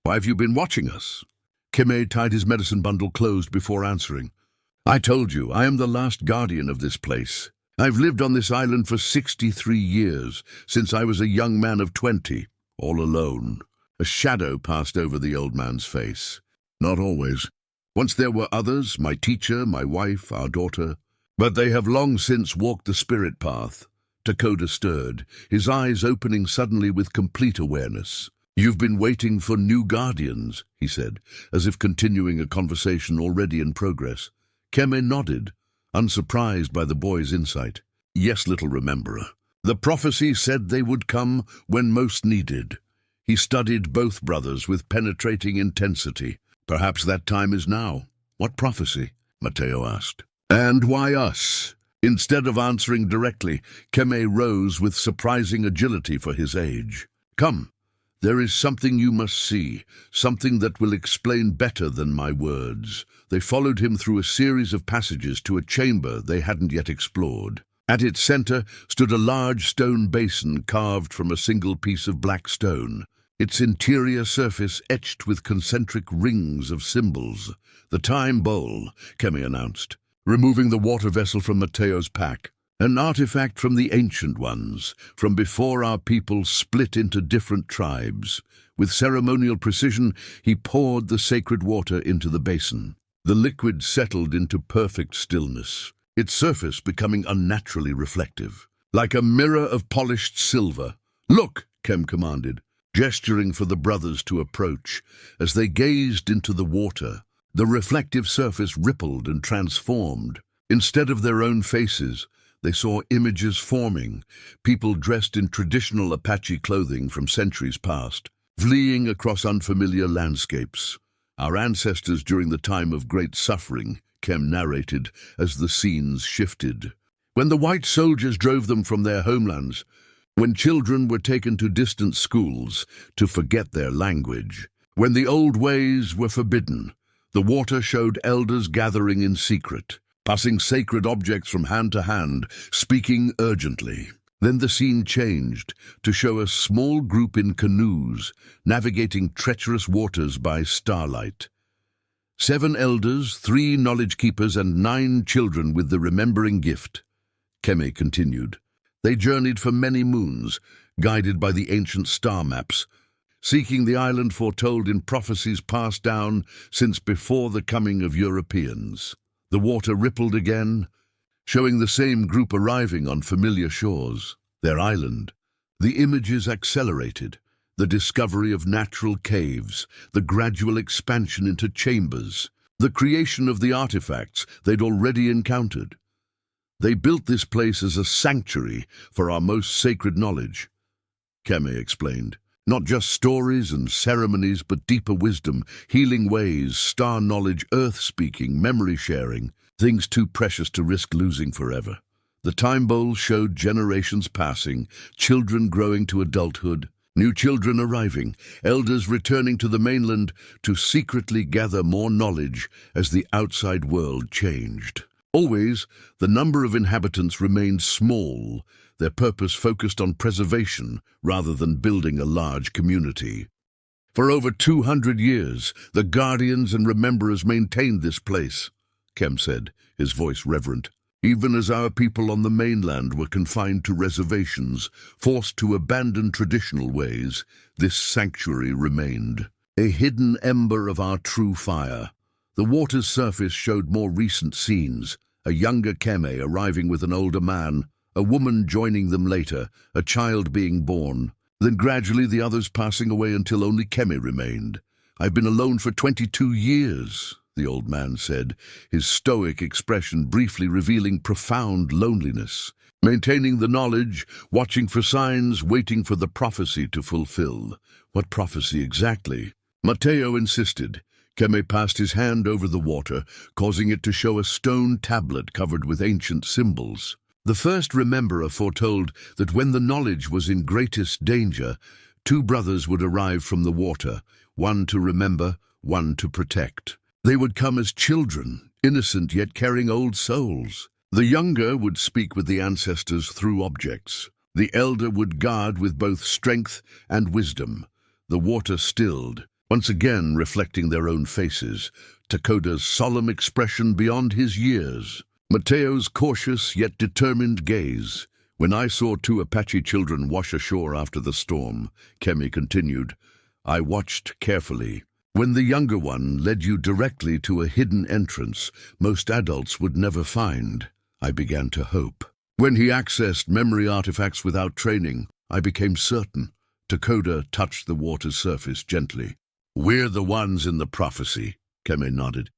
Why have you been watching us?" Kemi tied his medicine bundle closed before answering. "I told you, I am the last guardian of this place. I've lived on this island for 63 years, since I was a young man of 20, all alone." A shadow passed over the old man's face. "Not always. Once there were others, my teacher, my wife, our daughter. But they have long since walked the spirit path." Takoda stirred, his eyes opening suddenly with complete awareness. "You've been waiting for new guardians," he said, as if continuing a conversation already in progress. Kemi nodded, unsurprised by the boy's insight. "Yes, little rememberer. The prophecy said they would come when most needed." He studied both brothers with penetrating intensity. "Perhaps that time is now." "What prophecy?" Matteo asked. "And why us?" Instead of answering directly, Kemi rose with surprising agility for his age. "Come, there is something you must see, something that will explain better than my words." They followed him through a series of passages to a chamber they hadn't yet explored. At its center stood a large stone basin carved from a single piece of black stone. its interior surface etched with concentric rings of symbols. "The time bowl," Kemi announced, removing the water vessel from Mateo's pack. "An artifact from the ancient ones, from before our people split into different tribes." With ceremonial precision, he poured the sacred water into the basin. The liquid settled into perfect stillness, its surface becoming unnaturally reflective, like a mirror of polished silver. "Look," Kem commanded, gesturing for the brothers to approach. As they gazed into the water, the reflective surface rippled and transformed. Instead of their own faces, they saw images forming, people dressed in traditional Apache clothing from centuries past, fleeing across unfamiliar landscapes. "Our ancestors during the time of great suffering," Kem narrated as the scenes shifted. "When the white soldiers drove them from their homelands, when children were taken to distant schools to forget their language, when the old ways were forbidden, the water showed elders gathering in secret, passing sacred objects from hand to hand, speaking urgently. Then the scene changed to show a small group in canoes, navigating treacherous waters by starlight. 7 elders, 3 knowledge keepers, and 9 children with the remembering gift," Keme continued. "They journeyed for many moons, guided by the ancient star maps, seeking the island foretold in prophecies passed down since before the coming of Europeans." The water rippled again, showing the same group arriving on familiar shores, their island. The images accelerated, the discovery of natural caves, the gradual expansion into chambers, the creation of the artifacts they'd already encountered. "They built this place as a sanctuary for our most sacred knowledge," Kame explained. "Not just stories and ceremonies, but deeper wisdom, healing ways, star knowledge, earth-speaking, memory-sharing, things too precious to risk losing forever." The time bowl showed generations passing, children growing to adulthood, new children arriving, elders returning to the mainland to secretly gather more knowledge as the outside world changed. Always, the number of inhabitants remained small, their purpose focused on preservation rather than building a large community. "For over 200 years, the guardians and rememberers maintained this place," Kem said, his voice reverent. "Even as our people on the mainland were confined to reservations, forced to abandon traditional ways, this sanctuary remained, a hidden ember of our true fire." The water's surface showed more recent scenes, a younger Keme arriving with an older man, a woman joining them later, a child being born. Then gradually the others passing away until only Keme remained. "I've been alone for 22 years, the old man said, his stoic expression briefly revealing profound loneliness. "Maintaining the knowledge, watching for signs, waiting for the prophecy to fulfill." "What prophecy exactly?" Mateo insisted. Keme passed his hand over the water, causing it to show a stone tablet covered with ancient symbols. The first rememberer foretold that when the knowledge was in greatest danger, 2 brothers would arrive from the water, one to remember, one to protect. They would come as children, innocent yet carrying old souls. The younger would speak with the ancestors through objects. The elder would guard with both strength and wisdom. The water stilled, once again reflecting their own faces, Takoda's solemn expression beyond his years, Mateo's cautious yet determined gaze. "When I saw 2 Apache children wash ashore after the storm," Kemi continued, "I watched carefully. When the younger one led you directly to a hidden entrance most adults would never find, I began to hope. When he accessed memory artifacts without training, I became certain." Takoda touched the water's surface gently. "We're the ones in the prophecy," Keme nodded.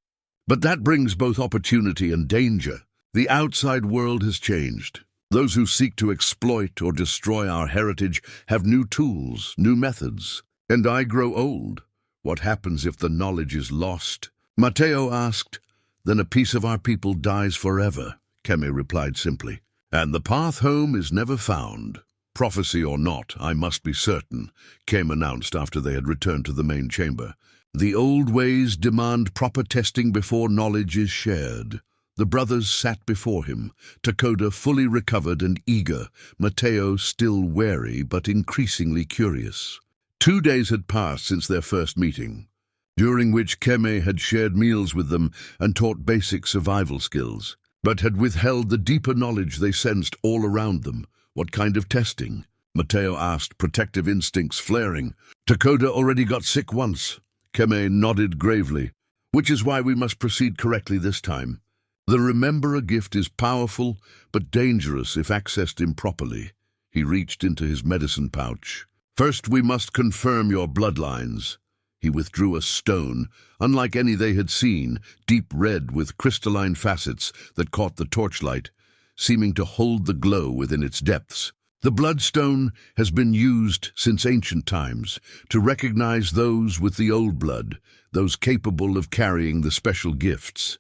"But that brings both opportunity and danger. The outside world has changed. Those who seek to exploit or destroy our heritage have new tools, new methods. And I grow old. What happens if the knowledge is lost?" Mateo asked. "Then a piece of our people dies forever," Keme replied simply. "And the path home is never found." "Prophecy or not, I must be certain," Kame announced after they had returned to the main chamber. "The old ways demand proper testing before knowledge is shared." The brothers sat before him, Takoda fully recovered and eager, Mateo still wary but increasingly curious. 2 days had passed since their first meeting, during which Keme had shared meals with them and taught basic survival skills, but had withheld the deeper knowledge they sensed all around them. What kind of testing? Mateo asked, protective instincts flaring. Takoda already got sick once. Keme nodded gravely. Which is why we must proceed correctly this time. The Rememberer gift is powerful, but dangerous if accessed improperly. He reached into his medicine pouch. First, we must confirm your bloodlines. He withdrew a stone, unlike any they had seen, deep red with crystalline facets that caught the torchlight, seeming to hold the glow within its depths. The bloodstone has been used since ancient times to recognize those with the old blood, those capable of carrying the special gifts.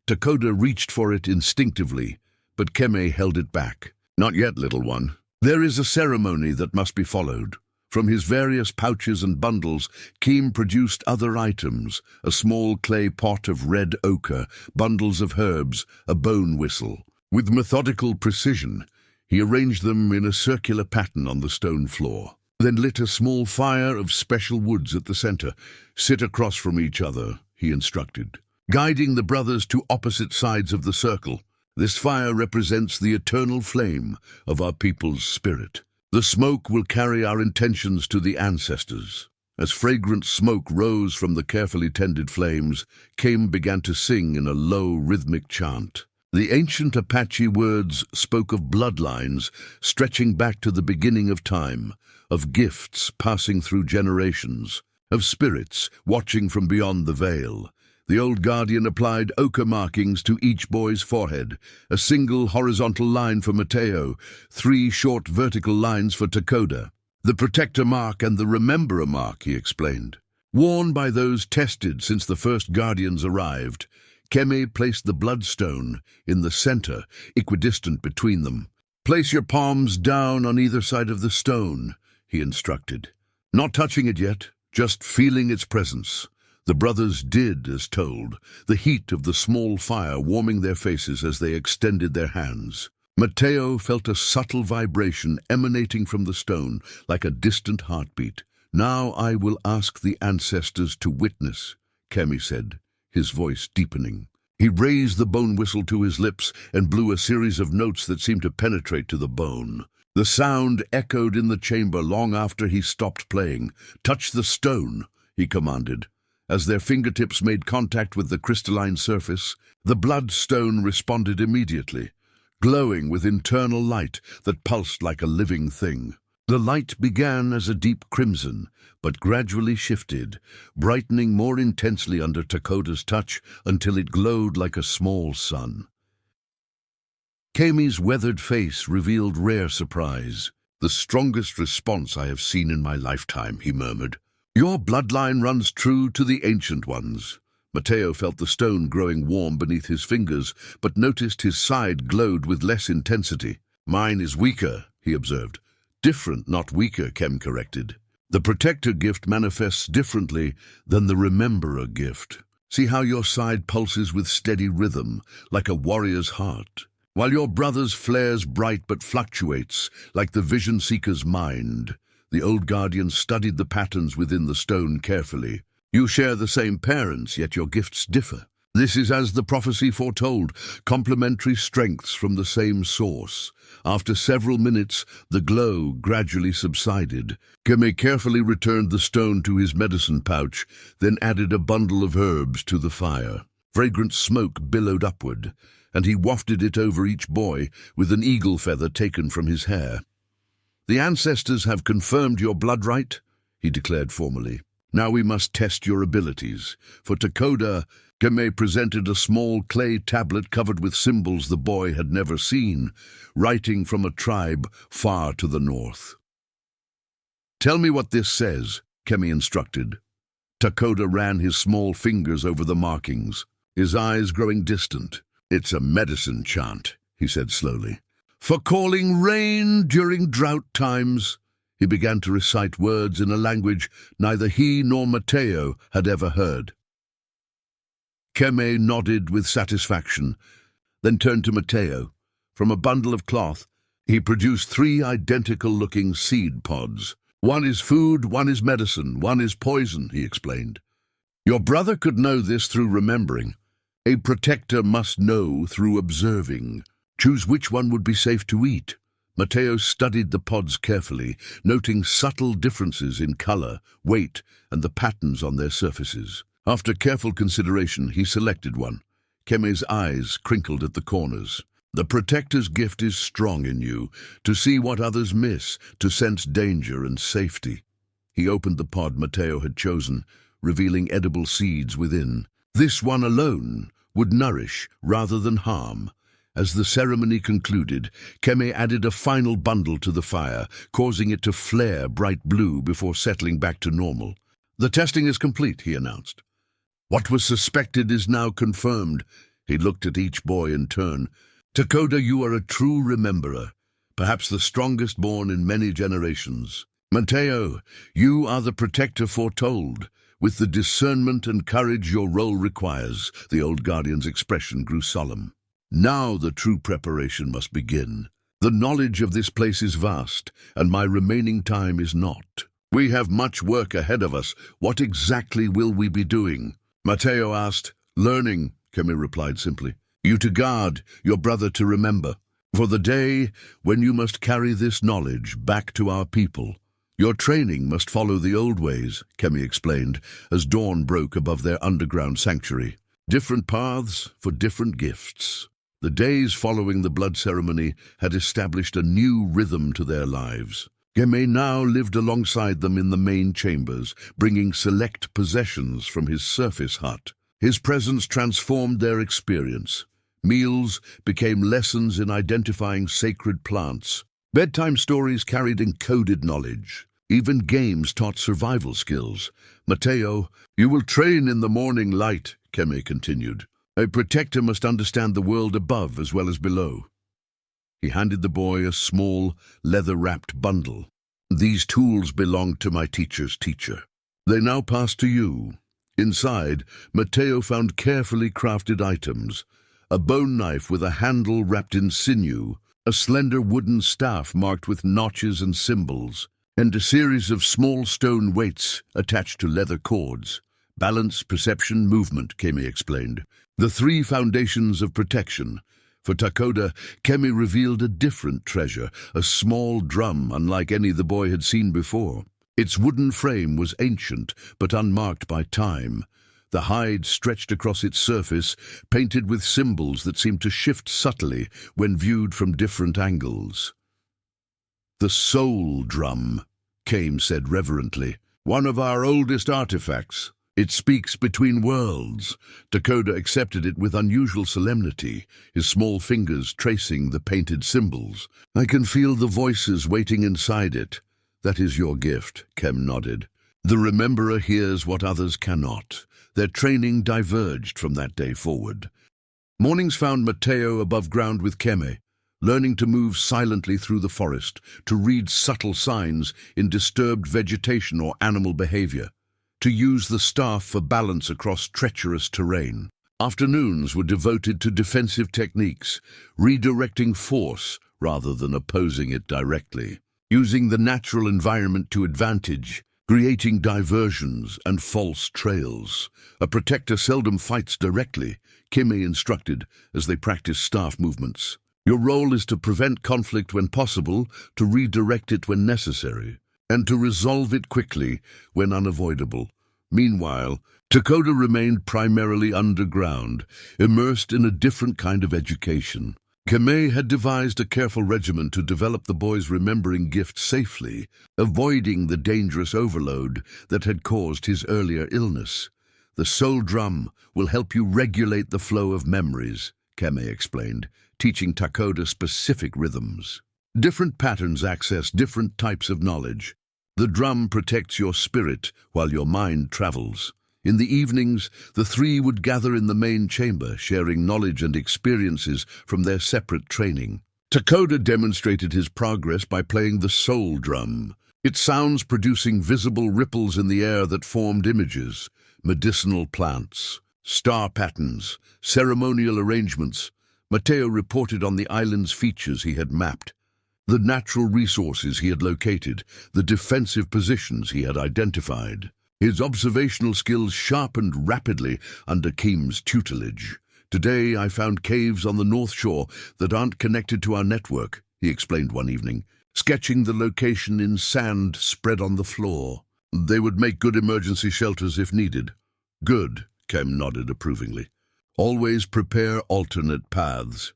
Takoda reached for it instinctively, but Keme held it back. Not yet, little one. There is a ceremony that must be followed. From his various pouches and bundles, Keem produced other items, a small clay pot of red ochre, bundles of herbs, a bone whistle. With methodical precision, he arranged them in a circular pattern on the stone floor, then lit a small fire of special woods at the center. Sit across from each other, he instructed, guiding the brothers to opposite sides of the circle. This fire represents the eternal flame of our people's spirit. The smoke will carry our intentions to the ancestors. As fragrant smoke rose from the carefully tended flames, Keem began to sing in a low, rhythmic chant. The ancient Apache words spoke of bloodlines stretching back to the beginning of time, of gifts passing through generations, of spirits watching from beyond the veil. The old guardian applied ochre markings to each boy's forehead, a single horizontal line for Mateo, 3 short vertical lines for Takoda. The protector mark and the rememberer mark, he explained. Worn by those tested since the first guardians arrived, Keme placed the bloodstone in the center, equidistant between them. Place your palms down on either side of the stone, he instructed. Not touching it yet, just feeling its presence. The brothers did as told, the heat of the small fire warming their faces as they extended their hands. Mateo felt a subtle vibration emanating from the stone, like a distant heartbeat. Now I will ask the ancestors to witness, Keme said, his voice deepening. He raised the bone whistle to his lips and blew a series of notes that seemed to penetrate to the bone. The sound echoed in the chamber long after he stopped playing. Touch the stone, he commanded. As their fingertips made contact with the crystalline surface, the bloodstone responded immediately, glowing with internal light that pulsed like a living thing. The light began as a deep crimson, but gradually shifted, brightening more intensely under Takoda's touch until it glowed like a small sun. Keme's weathered face revealed rare surprise. The strongest response I have seen in my lifetime, he murmured. Your bloodline runs true to the ancient ones. Mateo felt the stone growing warm beneath his fingers, but noticed his side glowed with less intensity. Mine is weaker, he observed. Different, not weaker, Kem corrected. The protector gift manifests differently than the rememberer gift. See how your side pulses with steady rhythm, like a warrior's heart, while your brother's flares bright but fluctuates, like the vision seeker's mind. The old guardian studied the patterns within the stone carefully. You share the same parents, yet your gifts differ. This is as the prophecy foretold, complementary strengths from the same source. After several minutes, the glow gradually subsided. Keme carefully returned the stone to his medicine pouch, then added a bundle of herbs to the fire. Fragrant smoke billowed upward, and he wafted it over each boy with an eagle feather taken from his hair. The ancestors have confirmed your blood right, he declared formally. Now we must test your abilities. For Takoda, Keme presented a small clay tablet covered with symbols the boy had never seen, writing from a tribe far to the north. Tell me what this says, Keme instructed. Takoda ran his small fingers over the markings, his eyes growing distant. It's a medicine chant, he said slowly. For calling rain during drought times. He began to recite words in a language neither he nor Mateo had ever heard. Keme nodded with satisfaction, then turned to Mateo. From a bundle of cloth, he produced 3 identical-looking seed pods. One is food, one is medicine, one is poison, he explained. Your brother could know this through remembering. A protector must know through observing. Choose which one would be safe to eat. Matteo studied the pods carefully, noting subtle differences in color, weight, and the patterns on their surfaces. After careful consideration, he selected one. Keme's eyes crinkled at the corners. The protector's gift is strong in you, to see what others miss, to sense danger and safety. He opened the pod Matteo had chosen, revealing edible seeds within. This one alone would nourish rather than harm. As the ceremony concluded, Keme added a final bundle to the fire, causing it to flare bright blue before settling back to normal. The testing is complete, he announced. What was suspected is now confirmed. He looked at each boy in turn. Takoda, you are a true rememberer, perhaps the strongest born in many generations. Matteo, you are the protector foretold. With the discernment and courage your role requires, the old guardian's expression grew solemn. Now the true preparation must begin. The knowledge of this place is vast, and my remaining time is not. We have much work ahead of us. What exactly will we be doing? Matteo asked. Learning, Keme replied simply. You to guard, your brother to remember. For the day when you must carry this knowledge back to our people. Your training must follow the old ways, Keme explained, as dawn broke above their underground sanctuary. Different paths for different gifts. The days following the blood ceremony had established a new rhythm to their lives. Keme now lived alongside them in the main chambers, bringing select possessions from his surface hut. His presence transformed their experience. Meals became lessons in identifying sacred plants. Bedtime stories carried encoded knowledge. Even games taught survival skills. Matteo, you will train in the morning light, Keme continued. A protector must understand the world above as well as below. He handed the boy a small, leather-wrapped bundle. These tools belonged to my teacher's teacher. They now pass to you. Inside, Matteo found carefully crafted items. A bone knife with a handle wrapped in sinew, a slender wooden staff marked with notches and symbols, and a series of small stone weights attached to leather cords. Balance, perception, movement, Keme explained. The three foundations of protection. For Takoda, Keme revealed a different treasure, a small drum unlike any the boy had seen before. Its wooden frame was ancient, but unmarked by time. The hide stretched across its surface, painted with symbols that seemed to shift subtly when viewed from different angles. The soul drum, Kame said reverently. One of our oldest artifacts. It speaks between worlds. Takoda accepted it with unusual solemnity, his small fingers tracing the painted symbols. I can feel the voices waiting inside it. That is your gift, Kem nodded. The rememberer hears what others cannot. Their training diverged from that day forward. Mornings found Matteo above ground with Keme, learning to move silently through the forest, to read subtle signs in disturbed vegetation or animal behavior, to use the staff for balance across treacherous terrain. Afternoons were devoted to defensive techniques, redirecting force rather than opposing it directly, using the natural environment to advantage, creating diversions and false trails. A protector seldom fights directly, Keme instructed as they practiced staff movements. Your role is to prevent conflict when possible, to redirect it when necessary, and to resolve it quickly when unavoidable. Meanwhile, Takoda remained primarily underground, immersed in a different kind of education. Keme had devised a careful regimen to develop the boy's remembering gift safely, avoiding the dangerous overload that had caused his earlier illness. The soul drum will help you regulate the flow of memories, Keme explained, teaching Takoda specific rhythms. Different patterns access different types of knowledge. The drum protects your spirit while your mind travels. In the evenings, the three would gather in the main chamber, sharing knowledge and experiences from their separate training. Takoda demonstrated his progress by playing the soul drum, its sounds producing visible ripples in the air that formed images, medicinal plants, star patterns, ceremonial arrangements. Matteo reported on the island's features he had mapped. the natural resources he had located, the defensive positions he had identified. His observational skills sharpened rapidly under Keem's tutelage. "Today I found caves on the North Shore that aren't connected to our network," he explained one evening, sketching the location in sand spread on the floor. "They would make good emergency shelters if needed." "Good," Keem nodded approvingly. "Always prepare alternate paths."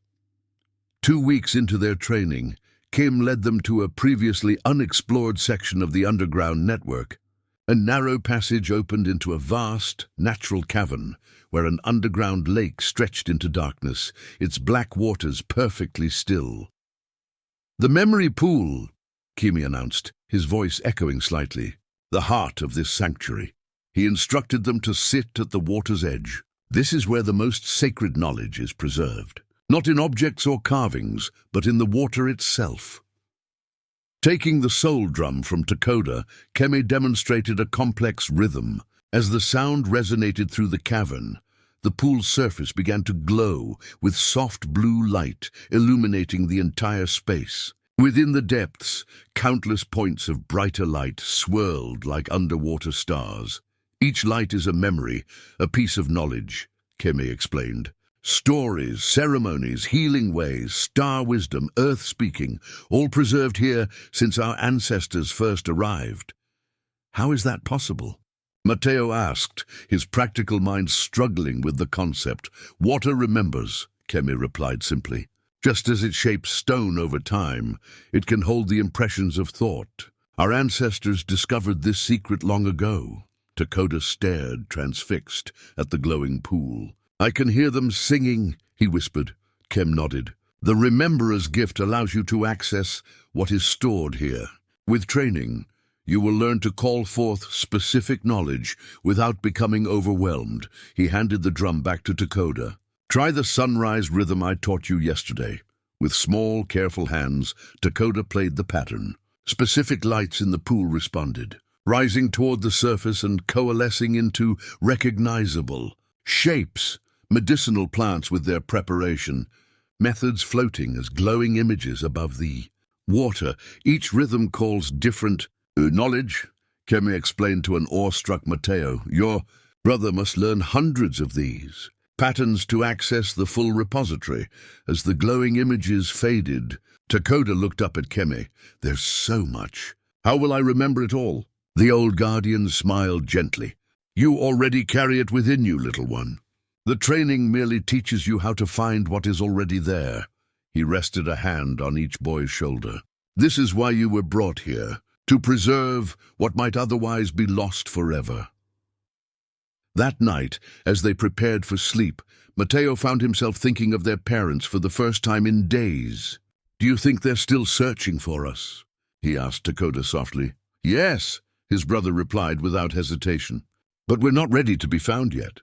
2 weeks into their training, Keem led them to a previously unexplored section of the underground network. A narrow passage opened into a vast, natural cavern, where an underground lake stretched into darkness, its black waters perfectly still. "The memory pool," Keem announced, his voice echoing slightly. "The heart of this sanctuary." He instructed them to sit at the water's edge. "This is where the most sacred knowledge is preserved. Not in objects or carvings, but in the water itself." Taking the soul drum from Takoda, Keem demonstrated a complex rhythm. As the sound resonated through the cavern, the pool's surface began to glow with soft blue light, illuminating the entire space. Within the depths, countless points of brighter light swirled like underwater stars. "Each light is a memory, a piece of knowledge," Keem explained. "Stories, ceremonies, healing ways, star wisdom, earth speaking, all preserved here since our ancestors first arrived." "How is that possible?" Mateo asked, his practical mind struggling with the concept. "Water remembers," Keem replied simply. "Just as it shapes stone over time, it can hold the impressions of thought. Our ancestors discovered this secret long ago." Takoda stared, transfixed, at the glowing pool. "I can hear them singing," he whispered. Keem nodded. "The Rememberer's gift allows you to access what is stored here. With training, you will learn to call forth specific knowledge without becoming overwhelmed." He handed the drum back to Takoda. "Try the sunrise rhythm I taught you yesterday." With small, careful hands, Takoda played the pattern. Specific lights in the pool responded, rising toward the surface and coalescing into recognizable shapes. Medicinal plants with their preparation, methods floating as glowing images above the water. Each rhythm calls different knowledge, Keem explained to an awestruck Mateo. "Your brother must learn hundreds of these patterns to access the full repository." As the glowing images faded, Takoda looked up at Keem. "There's so much. How will I remember it all?" The old guardian smiled gently. "You already carry it within you, little one. The training merely teaches you how to find what is already there." He rested a hand on each boy's shoulder. "This is why you were brought here, to preserve what might otherwise be lost forever." That night, as they prepared for sleep, Mateo found himself thinking of their parents for the first time in days. "Do you think they're still searching for us?" he asked Takoda softly. "Yes," his brother replied without hesitation. "But we're not ready to be found yet.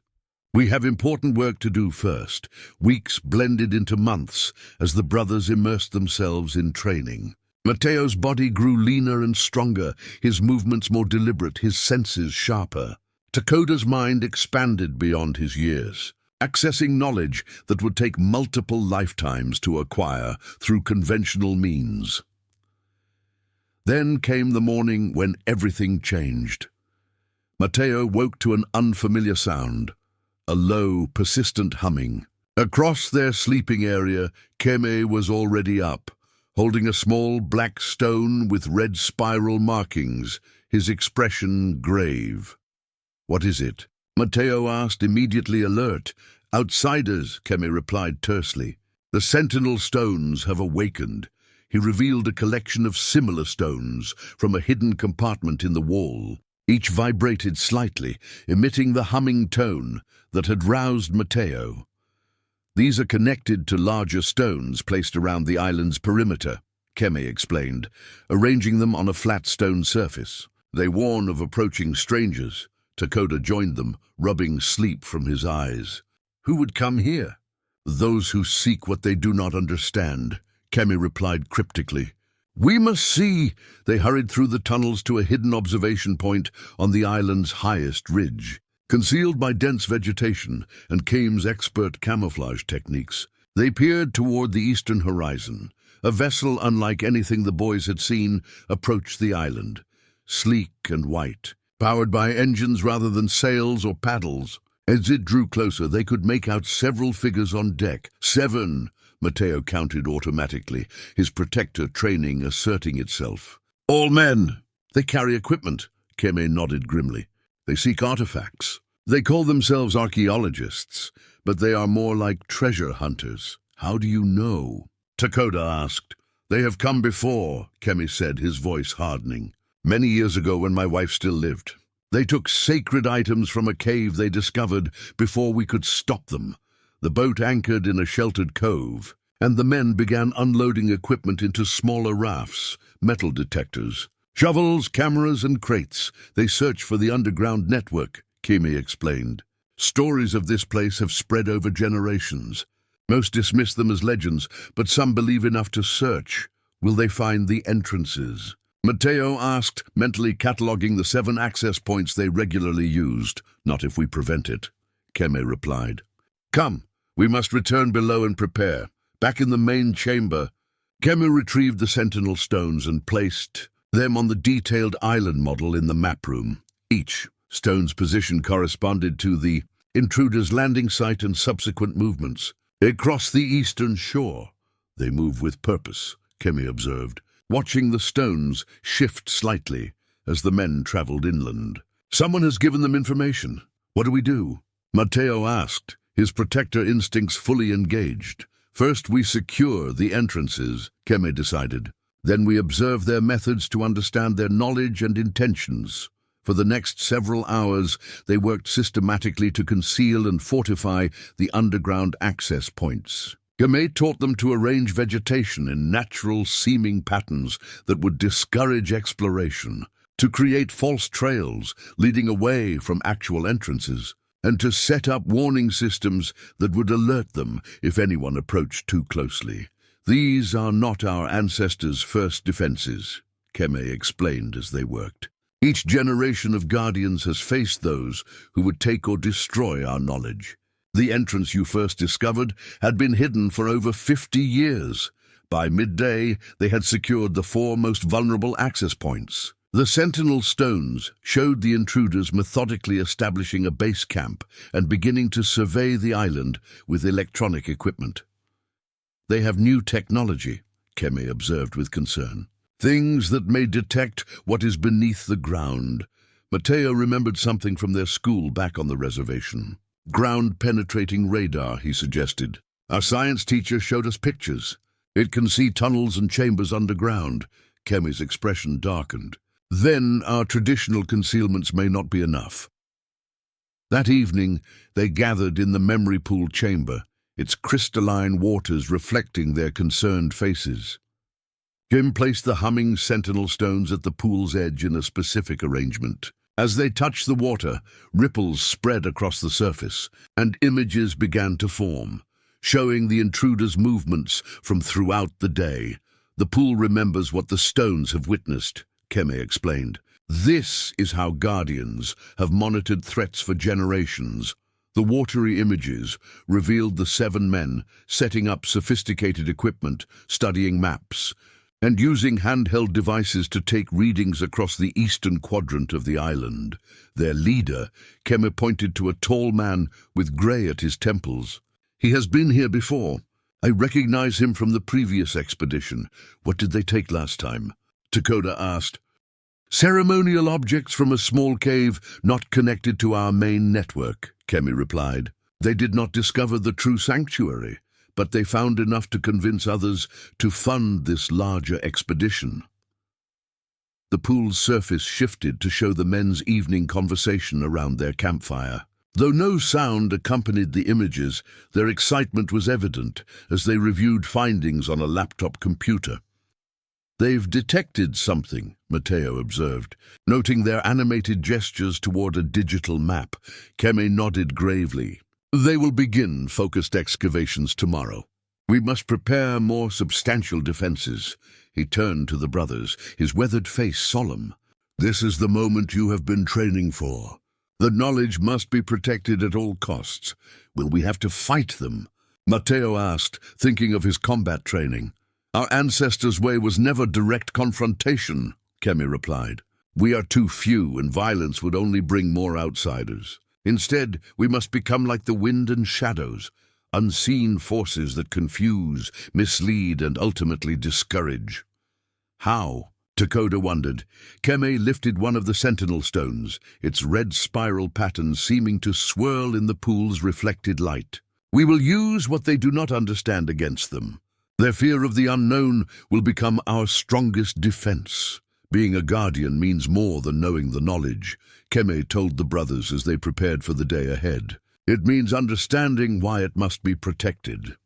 We have important work to do first." Weeks blended into months as the brothers immersed themselves in training. Mateo's body grew leaner and stronger, his movements more deliberate, his senses sharper. Takoda's mind expanded beyond his years, accessing knowledge that would take multiple lifetimes to acquire through conventional means. Then came the morning when everything changed. Mateo woke to an unfamiliar sound. A low, persistent humming. Across their sleeping area, Keem was already up, holding a small black stone with red spiral markings, his expression grave. "What is it?" Mateo asked, immediately alert. "Outsiders," Keem replied tersely. "The sentinel stones have awakened." He revealed a collection of similar stones from a hidden compartment in the wall. Each vibrated slightly, emitting the humming tone that had roused Mateo. "These are connected to larger stones placed around the island's perimeter," Keem explained, arranging them on a flat stone surface. "They warn of approaching strangers." Takoda joined them, rubbing sleep from his eyes. "Who would come here?" "Those who seek what they do not understand," Keem replied cryptically. "We must see." They hurried through the tunnels to a hidden observation point on the island's highest ridge. Concealed by dense vegetation and Keem's expert camouflage techniques, they peered toward the eastern horizon. A vessel unlike anything the boys had seen approached the island, sleek and white, powered by engines rather than sails or paddles. As it drew closer, they could make out several figures on deck. 7, Matteo counted automatically, his protector training asserting itself. All men! They carry equipment, Keme nodded grimly. They seek artifacts. They call themselves archaeologists, but they are more like treasure hunters. How do you know? Takoda asked. They have come before, Keme said, his voice hardening. Many years ago when my wife still lived. They took sacred items from a cave they discovered before we could stop them. The boat anchored in a sheltered cove, and the men began unloading equipment into smaller rafts, metal detectors. Shovels, cameras, and crates. They search for the underground network, Keme explained. Stories of this place have spread over generations. Most dismiss them as legends, but some believe enough to search. Will they find the entrances? Matteo asked, mentally cataloguing the 7 access points they regularly used. Not if we prevent it, Keme replied. Come, we must return below and prepare. Back in the main chamber, Keme retrieved the sentinel stones and placed them on the detailed island model in the map room. Each stone's position corresponded to the intruder's landing site and subsequent movements. They crossed the eastern shore. They move with purpose, Keme observed, watching the stones shift slightly as the men traveled inland. Someone has given them information. What do we do? Matteo asked, his protector instincts fully engaged. First we secure the entrances, Keme decided. Then we observe their methods to understand their knowledge and intentions. For the next several hours, they worked systematically to conceal and fortify the underground access points. Keme taught them to arrange vegetation in natural-seeming patterns that would discourage exploration, to create false trails leading away from actual entrances, and to set up warning systems that would alert them if anyone approached too closely. These are not our ancestors' first defenses, Keme explained as they worked. Each generation of Guardians has faced those who would take or destroy our knowledge. The entrance you first discovered had been hidden for over 50 years. By midday, they had secured the 4 most vulnerable access points. The sentinel stones showed the intruders methodically establishing a base camp and beginning to survey the island with electronic equipment. They have new technology, Keme observed with concern. Things that may detect what is beneath the ground. Matteo remembered something from their school back on the reservation. Ground-penetrating radar, he suggested. Our science teacher showed us pictures. It can see tunnels and chambers underground. Keme's expression darkened. Then our traditional concealments may not be enough. That evening, they gathered in the memory pool chamber, its crystalline waters reflecting their concerned faces. Jim placed the humming sentinel stones at the pool's edge in a specific arrangement. As they touched the water, ripples spread across the surface, and images began to form, showing the intruders' movements from throughout the day. The pool remembers what the stones have witnessed, Keme explained. This is how Guardians have monitored threats for generations. The watery images revealed the 7 men setting up sophisticated equipment, studying maps, and using handheld devices to take readings across the eastern quadrant of the island. Their leader, Keme, pointed to a tall man with grey at his temples. He has been here before. I recognize him from the previous expedition. What did they take last time? Takoda asked. Ceremonial objects from a small cave not connected to our main network, Keme replied. They did not discover the true sanctuary, but they found enough to convince others to fund this larger expedition. The pool's surface shifted to show the men's evening conversation around their campfire. Though no sound accompanied the images, their excitement was evident as they reviewed findings on a laptop computer. They've detected something, Matteo observed, noting their animated gestures toward a digital map. Keme nodded gravely. They will begin focused excavations tomorrow. We must prepare more substantial defenses. He turned to the brothers, his weathered face solemn. This is the moment you have been training for. The knowledge must be protected at all costs. Will we have to fight them? Matteo asked, thinking of his combat training. Our ancestors' way was never direct confrontation, Kemi replied. We are too few, and violence would only bring more outsiders. Instead, we must become like the wind and shadows, unseen forces that confuse, mislead, and ultimately discourage. How? Takoda wondered. Kemi lifted one of the sentinel stones, its red spiral pattern seeming to swirl in the pool's reflected light. We will use what they do not understand against them. Their fear of the unknown will become our strongest defense. Being a guardian means more than knowing the knowledge, Kemi told the brothers as they prepared for the day ahead. It means understanding why it must be protected.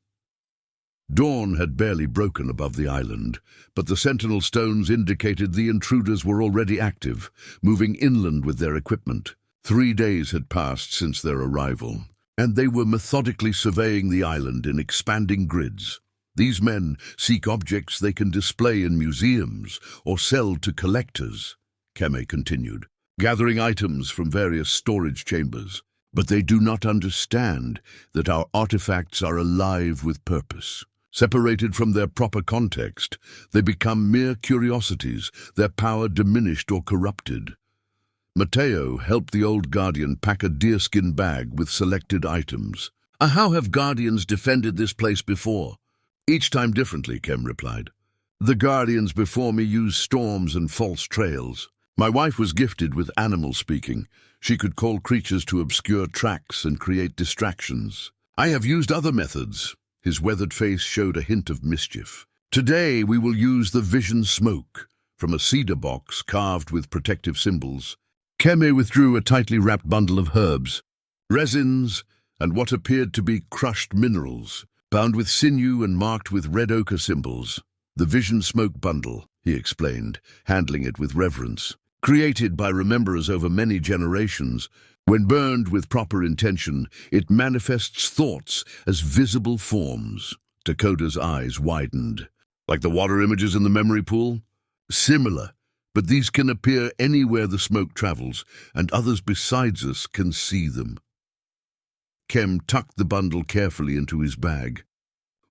Dawn had barely broken above the island, but the sentinel stones indicated the intruders were already active, moving inland with their equipment. 3 days had passed since their arrival, and they were methodically surveying the island in expanding grids. These men seek objects they can display in museums or sell to collectors, Kemi continued, gathering items from various storage chambers. But they do not understand that our artifacts are alive with purpose. Separated from their proper context, they become mere curiosities, their power diminished or corrupted. Matteo helped the old guardian pack a deerskin bag with selected items. How have guardians defended this place before? Each time differently, Kem replied. The guardians before me used storms and false trails. My wife was gifted with animal speaking. She could call creatures to obscure tracks and create distractions. I have used other methods. His weathered face showed a hint of mischief. Today we will use the vision smoke, from a cedar box carved with protective symbols. Kemi withdrew a tightly wrapped bundle of herbs, resins, and what appeared to be crushed minerals, bound with sinew and marked with red ochre symbols. The vision smoke bundle, he explained, handling it with reverence. Created by rememberers over many generations, when burned with proper intention, it manifests thoughts as visible forms. Takoda's eyes widened. Like the water images in the memory pool? Similar, but these can appear anywhere the smoke travels, and others besides us can see them. Kem tucked the bundle carefully into his bag.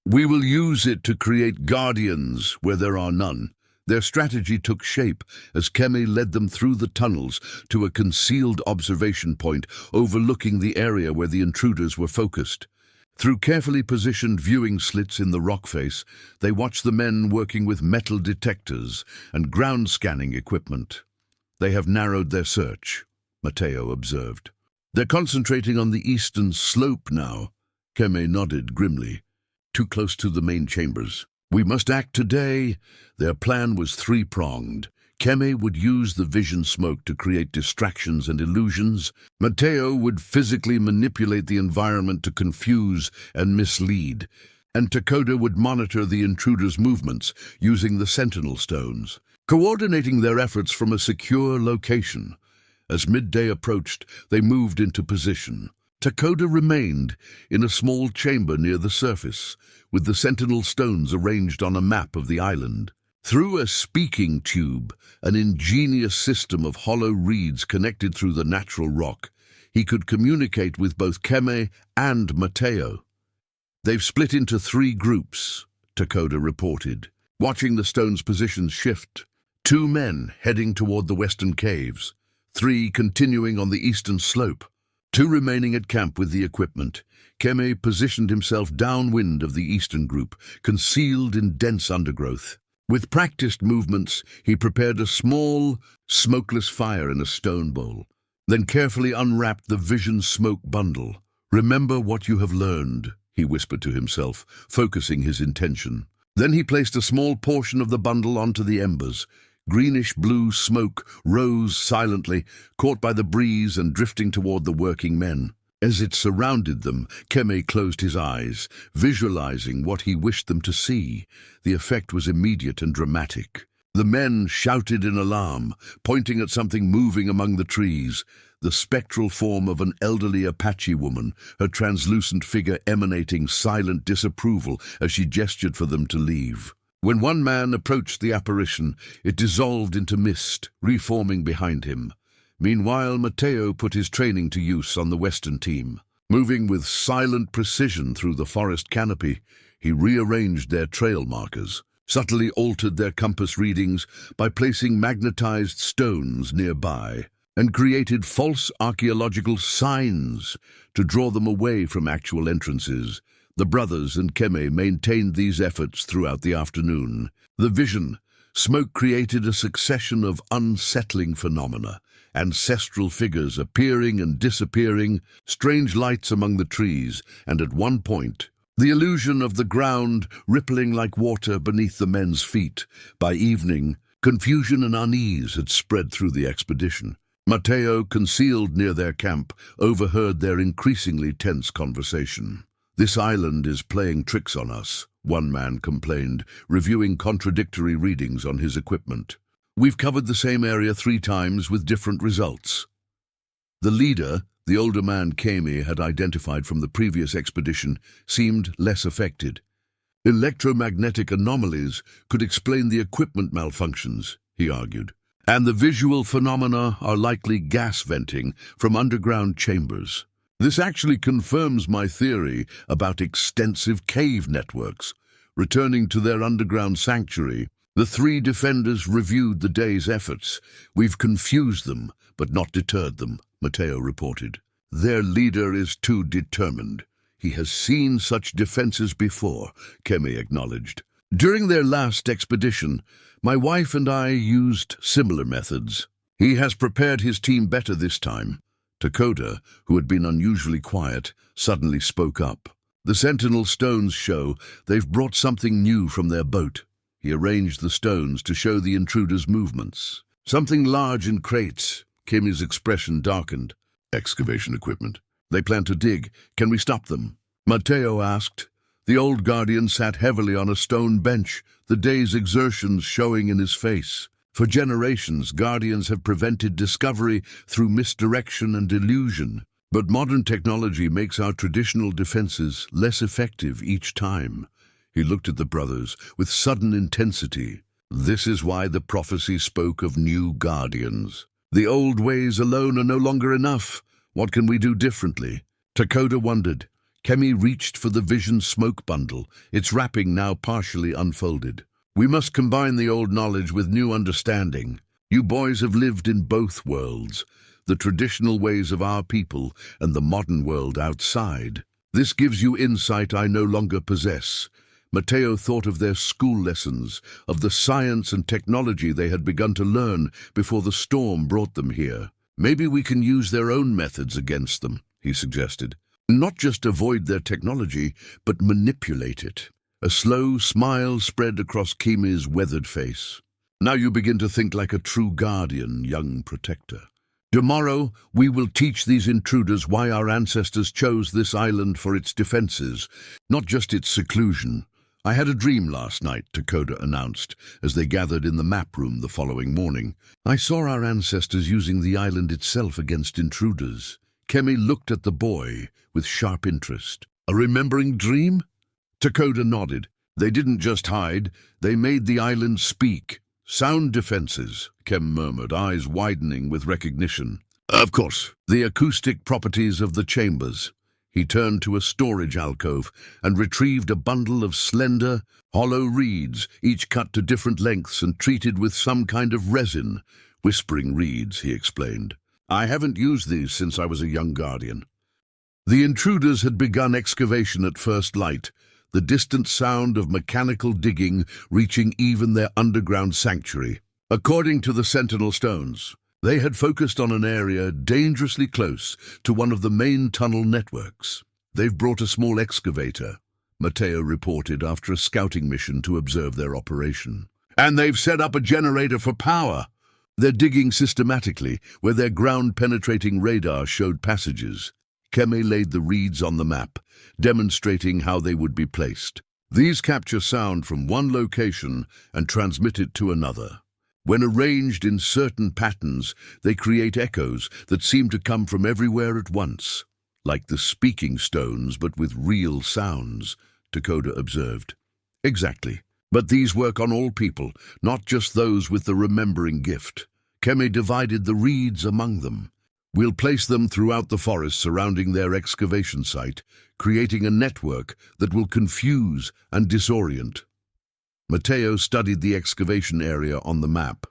We will use it to create guardians where there are none. Their strategy took shape as Kemi led them through the tunnels to a concealed observation point overlooking the area where the intruders were focused. Through carefully positioned viewing slits in the rock face, they watched the men working with metal detectors and ground-scanning equipment. They have narrowed their search, Matteo observed. They're concentrating on the eastern slope now, Kemi nodded grimly. Too close to the main chambers. We must act today. Their plan was three-pronged. Kemi would use the vision smoke to create distractions and illusions. Matteo would physically manipulate the environment to confuse and mislead. And Takoda would monitor the intruders' movements using the sentinel stones, coordinating their efforts from a secure location. As midday approached, they moved into position. Takoda remained in a small chamber near the surface, with the sentinel stones arranged on a map of the island. Through a speaking tube, an ingenious system of hollow reeds connected through the natural rock, he could communicate with both Kemi and Matteo. They've split into 3 groups, Takoda reported, watching the stones' positions shift. 2 men heading toward the western caves, 3 continuing on the eastern slope. 2 remaining at camp with the equipment. Kemi positioned himself downwind of the eastern group, concealed in dense undergrowth. With practiced movements, he prepared a small, smokeless fire in a stone bowl, then carefully unwrapped the vision smoke bundle. Remember what you have learned, he whispered to himself, focusing his intention. Then he placed a small portion of the bundle onto the embers. Greenish-blue smoke rose silently, caught by the breeze and drifting toward the working men. As it surrounded them, Kemi closed his eyes, visualizing what he wished them to see. The effect was immediate and dramatic. The men shouted in alarm, pointing at something moving among the trees, the spectral form of an elderly Apache woman, her translucent figure emanating silent disapproval as she gestured for them to leave. When one man approached the apparition, it dissolved into mist, reforming behind him. Meanwhile, Matteo put his training to use on the western team. Moving with silent precision through the forest canopy, he rearranged their trail markers. subtly altered their compass readings by placing magnetized stones nearby, and created false archaeological signs to draw them away from actual entrances. The brothers and Keme maintained these efforts throughout the afternoon. The vision, smoke created a succession of unsettling phenomena, ancestral figures appearing and disappearing, strange lights among the trees, and at one point, the illusion of the ground rippling like water beneath the men's feet. By evening, confusion and unease had spread through the expedition. Matteo, concealed near their camp, overheard their increasingly tense conversation. "This island is playing tricks on us," one man complained, reviewing contradictory readings on his equipment. "We've covered the same area 3 times with different results." The leader, the older man Kame had identified from the previous expedition, seemed less affected. "Electromagnetic anomalies could explain the equipment malfunctions," he argued. "And the visual phenomena are likely gas venting from underground chambers. This actually confirms my theory about extensive cave networks." Returning to their underground sanctuary, the 3 defenders reviewed the day's efforts. "We've confused them, but not deterred them," Matteo reported. "Their leader is too determined. He has seen such defenses before," Kemi acknowledged. "During their last expedition, my wife and I used similar methods. He has prepared his team better this time." Dakota, who had been unusually quiet, suddenly spoke up. "The Sentinel stones show they've brought something new from their boat." He arranged the stones to show the intruders' movements. "Something large in crates." Kimi's expression darkened. "Excavation equipment. They plan to dig. Can we stop them?" Matteo asked. The old guardian sat heavily on a stone bench, the day's exertions showing in his face. For generations, guardians have prevented discovery through misdirection and illusion. But modern technology makes our traditional defenses less effective each time. He looked at the brothers with sudden intensity. "This is why the prophecy spoke of new guardians. The old ways alone are no longer enough. What can we do differently?" Dakota wondered. Kemi reached for the vision smoke bundle, its wrapping now partially unfolded. "We must combine the old knowledge with new understanding. You boys have lived in both worlds, the traditional ways of our people and the modern world outside. This gives you insight I no longer possess." Matteo thought of their school lessons, of the science and technology they had begun to learn before the storm brought them here. "Maybe we can use their own methods against them," he suggested. "Not just avoid their technology, but manipulate it." A slow smile spread across Kimi's weathered face. "Now you begin to think like a true guardian, young protector. Tomorrow, we will teach these intruders why our ancestors chose this island for its defenses, not just its seclusion." "I had a dream last night," Dakota announced, as they gathered in the map room the following morning. "I saw our ancestors using the island itself against intruders." Kemi looked at the boy with sharp interest. "A remembering dream?" Dakota nodded. "They didn't just hide, they made the island speak." "Sound defenses," Kem murmured, eyes widening with recognition. "Of course, the acoustic properties of the chambers." He turned to a storage alcove and retrieved a bundle of slender, hollow reeds, each cut to different lengths and treated with some kind of resin. "Whispering reeds," he explained. "I haven't used these since I was a young guardian." The intruders had begun excavation at first light, the distant sound of mechanical digging reaching even their underground sanctuary. According to the Sentinel stones, they had focused on an area dangerously close to one of the main tunnel networks. "They've brought a small excavator," Matteo reported after a scouting mission to observe their operation. "And they've set up a generator for power." "They're digging systematically, where their ground-penetrating radar showed passages." Keme laid the reeds on the map, demonstrating how they would be placed. "These capture sound from one location and transmit it to another. When arranged in certain patterns, they create echoes that seem to come from everywhere at once. Like the speaking stones, but with real sounds," Dakota observed. "Exactly. But these work on all people, not just those with the remembering gift." Keme divided the reeds among them. "We'll place them throughout the forest surrounding their excavation site, creating a network that will confuse and disorient." Matteo studied the excavation area on the map.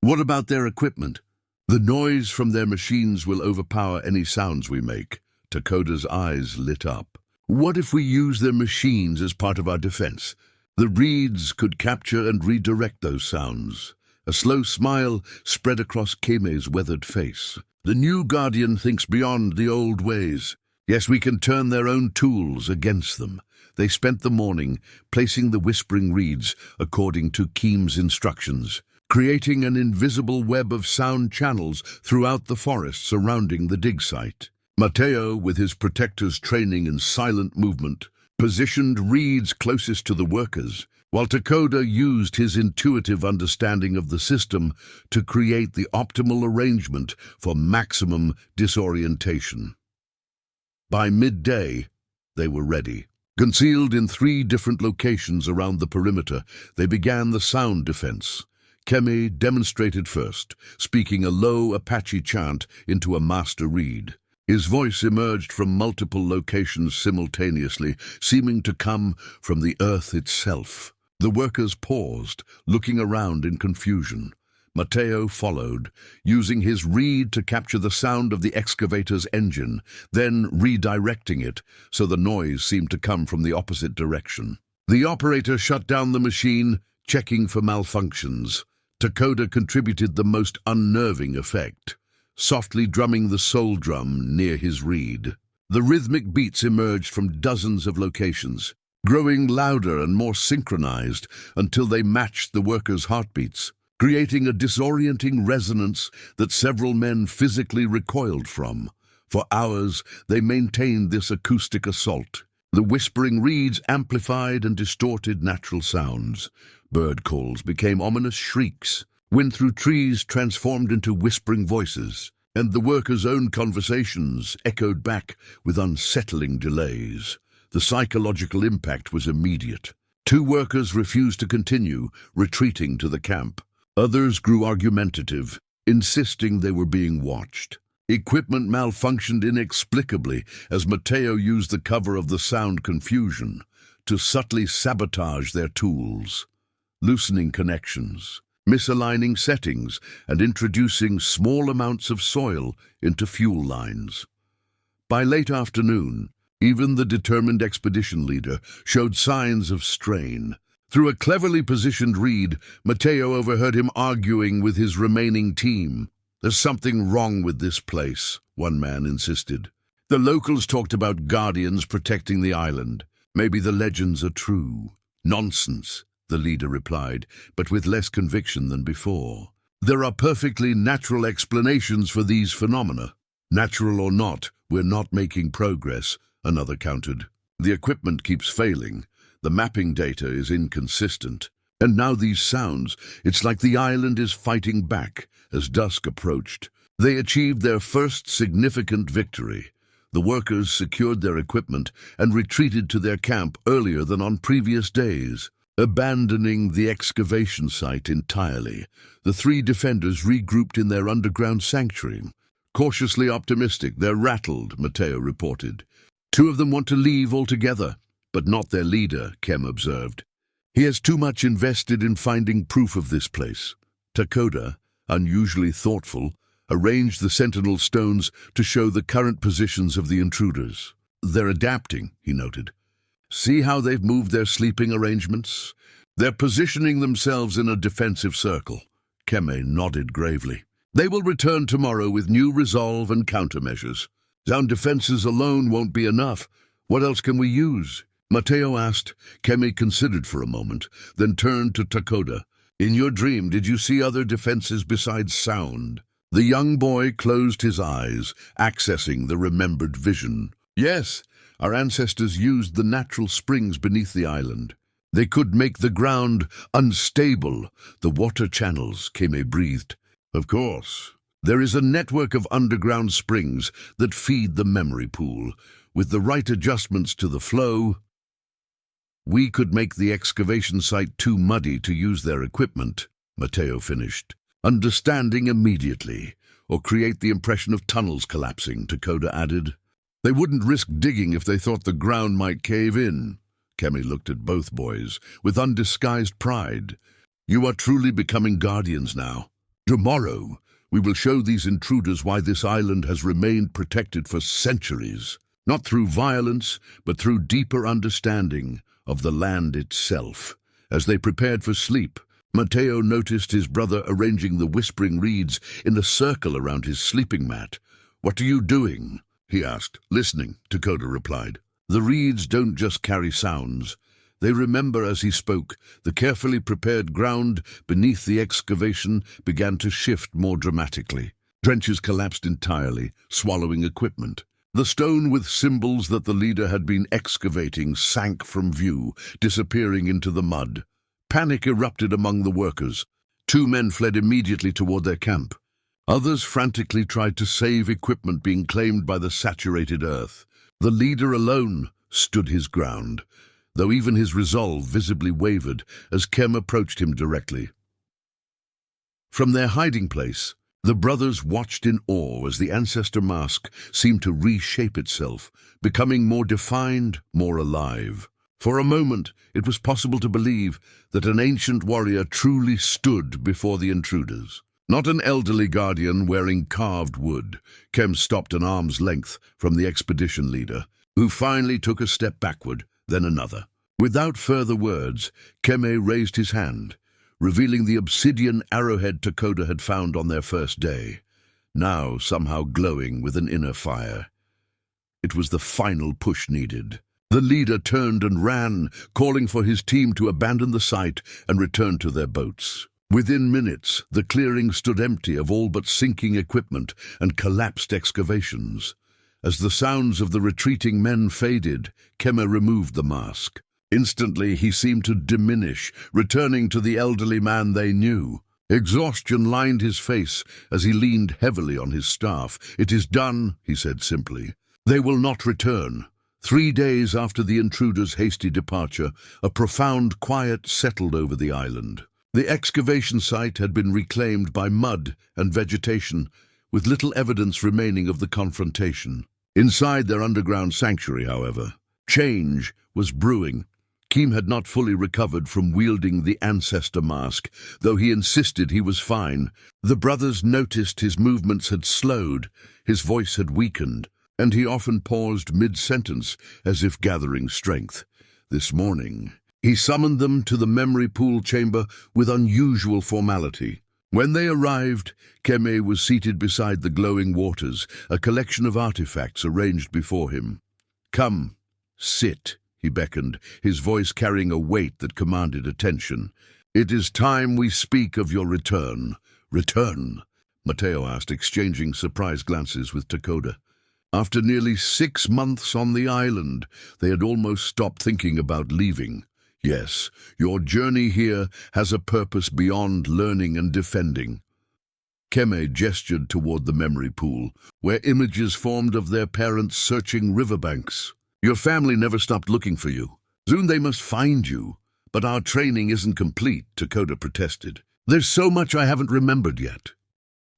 What about their equipment? The noise from their machines will overpower any sounds we make. Takoda's eyes lit up. What if we use their machines as part of our defense? The reeds could capture and redirect those sounds. A slow smile spread across Keme's weathered face. The new guardian thinks beyond the old ways. Yes, we can turn their own tools against them. They spent the morning placing the whispering reeds according to Keme's instructions, creating an invisible web of sound channels throughout the forest surrounding the dig site. Matteo, with his protector's training in silent movement, positioned reeds closest to the workers, while Takoda used his intuitive understanding of the system to create the optimal arrangement for maximum disorientation. By midday, they were ready. Concealed in 3 different locations around the perimeter, they began the sound defense. Keme demonstrated first, speaking a low Apache chant into a master reed. His voice emerged from multiple locations simultaneously, seeming to come from the earth itself. The workers paused, looking around in confusion. Matteo followed, using his reed to capture the sound of the excavator's engine, then redirecting it so the noise seemed to come from the opposite direction. The operator shut down the machine, checking for malfunctions. Takoda contributed the most unnerving effect, softly drumming the soul drum near his reed. The rhythmic beats emerged from dozens of locations, growing louder and more synchronized until they matched the workers' heartbeats, creating a disorienting resonance that several men physically recoiled from. For hours, they maintained this acoustic assault. The whispering reeds amplified and distorted natural sounds. Bird calls became ominous shrieks. Wind through trees transformed into whispering voices, and the workers' own conversations echoed back with unsettling delays. The psychological impact was immediate. 2 workers refused to continue, retreating to the camp. Others grew argumentative, insisting they were being watched. Equipment malfunctioned inexplicably as Matteo used the cover of the sound confusion to subtly sabotage their tools, loosening connections, misaligning settings, and introducing small amounts of soil into fuel lines. By late afternoon, even the determined expedition leader showed signs of strain. Through a cleverly positioned reed, Matteo overheard him arguing with his remaining team. "There's something wrong with this place," one man insisted. "The locals talked about guardians protecting the island. Maybe the legends are true." "Nonsense," the leader replied, but with less conviction than before. "There are perfectly natural explanations for these phenomena." "Natural or not, we're not making progress," another countered. "The equipment keeps failing. The mapping data is inconsistent. And now these sounds, it's like the island is fighting back." As dusk approached, they achieved their first significant victory. The workers secured their equipment and retreated to their camp earlier than on previous days. Abandoning the excavation site entirely, the 3 defenders regrouped in their underground sanctuary. "Cautiously optimistic, they're rattled," Matteo reported. 2 of them want to leave altogether, but not their leader, Kem observed. "He has too much invested in finding proof of this place." Takoda, unusually thoughtful, arranged the sentinel stones to show the current positions of the intruders. "They're adapting," he noted. "See how they've moved their sleeping arrangements? They're positioning themselves in a defensive circle." Keme nodded gravely. "They will return tomorrow with new resolve and countermeasures. Sound defenses alone won't be enough. What else can we use?" Matteo asked. Keme considered for a moment, then turned to Takoda. "In your dream, did you see other defenses besides sound?" The young boy closed his eyes, accessing the remembered vision. "Yes, our ancestors used the natural springs beneath the island. They could make the ground unstable, the water channels," Keme breathed. "Of course. There is a network of underground springs that feed the memory pool. With the right adjustments to the flow, we could make the excavation site too muddy to use their equipment," Matteo finished. "Understanding immediately, or create the impression of tunnels collapsing," Takoda added. "They wouldn't risk digging if they thought the ground might cave in." Kemi looked at both boys with undisguised pride. "You are truly becoming guardians now. Tomorrow, we will show these intruders why this island has remained protected for centuries, not through violence, but through deeper understanding of the land itself." As they prepared for sleep, Matteo noticed his brother arranging the whispering reeds in a circle around his sleeping mat. "What are you doing?" he asked. "Listening," Dakota replied. "The reeds don't just carry sounds. They remember." As he spoke, the carefully prepared ground beneath the excavation began to shift more dramatically. Trenches collapsed entirely, swallowing equipment. The stone with symbols that the leader had been excavating sank from view, disappearing into the mud. Panic erupted among the workers. 2 men fled immediately toward their camp. Others frantically tried to save equipment being claimed by the saturated earth. The leader alone stood his ground, though even his resolve visibly wavered as Kem approached him directly. From their hiding place, the brothers watched in awe as the ancestor mask seemed to reshape itself, becoming more defined, more alive. For a moment, it was possible to believe that an ancient warrior truly stood before the intruders. Not an elderly guardian wearing carved wood. Kem stopped an arm's length from the expedition leader, who finally took a step backward, then another. Without further words, Keme raised his hand, revealing the obsidian arrowhead Dakota had found on their first day, now somehow glowing with an inner fire. It was the final push needed. The leader turned and ran, calling for his team to abandon the site and return to their boats. Within minutes, the clearing stood empty of all but sinking equipment and collapsed excavations. As the sounds of the retreating men faded, Keme removed the mask. Instantly, he seemed to diminish, returning to the elderly man they knew. Exhaustion lined his face as he leaned heavily on his staff. "It is done," he said simply. "They will not return." 3 days after the intruders' hasty departure, a profound quiet settled over the island. The excavation site had been reclaimed by mud and vegetation, with little evidence remaining of the confrontation. Inside their underground sanctuary, however, change was brewing. Keem had not fully recovered from wielding the ancestor mask, though he insisted he was fine. The brothers noticed his movements had slowed, his voice had weakened, and he often paused mid-sentence as if gathering strength. This morning, he summoned them to the memory pool chamber with unusual formality. When they arrived, Keme was seated beside the glowing waters, a collection of artifacts arranged before him. "Come, sit," he beckoned, his voice carrying a weight that commanded attention. "It is time we speak of your return." "Return?" Matteo asked, exchanging surprised glances with Dakota. After nearly 6 months on the island, they had almost stopped thinking about leaving. "Yes, your journey here has a purpose beyond learning and defending." Keme gestured toward the memory pool, where images formed of their parents searching riverbanks. "Your family never stopped looking for you. Soon they must find you. But our training isn't complete," Dakota protested. "There's so much I haven't remembered yet."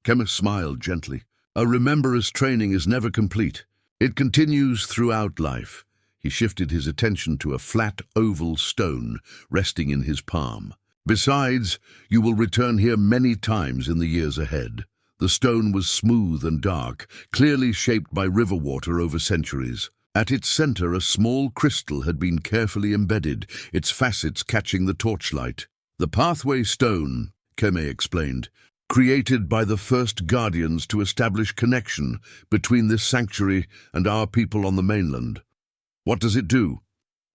Keme smiled gently. "A rememberer's training is never complete. It continues throughout life." He shifted his attention to a flat oval stone resting in his palm. "Besides, you will return here many times in the years ahead." The stone was smooth and dark, clearly shaped by river water over centuries. At its center, a small crystal had been carefully embedded, its facets catching the torchlight. "The pathway stone," Keme explained, "created by the first guardians to establish connection between this sanctuary and our people on the mainland." "What does it do?"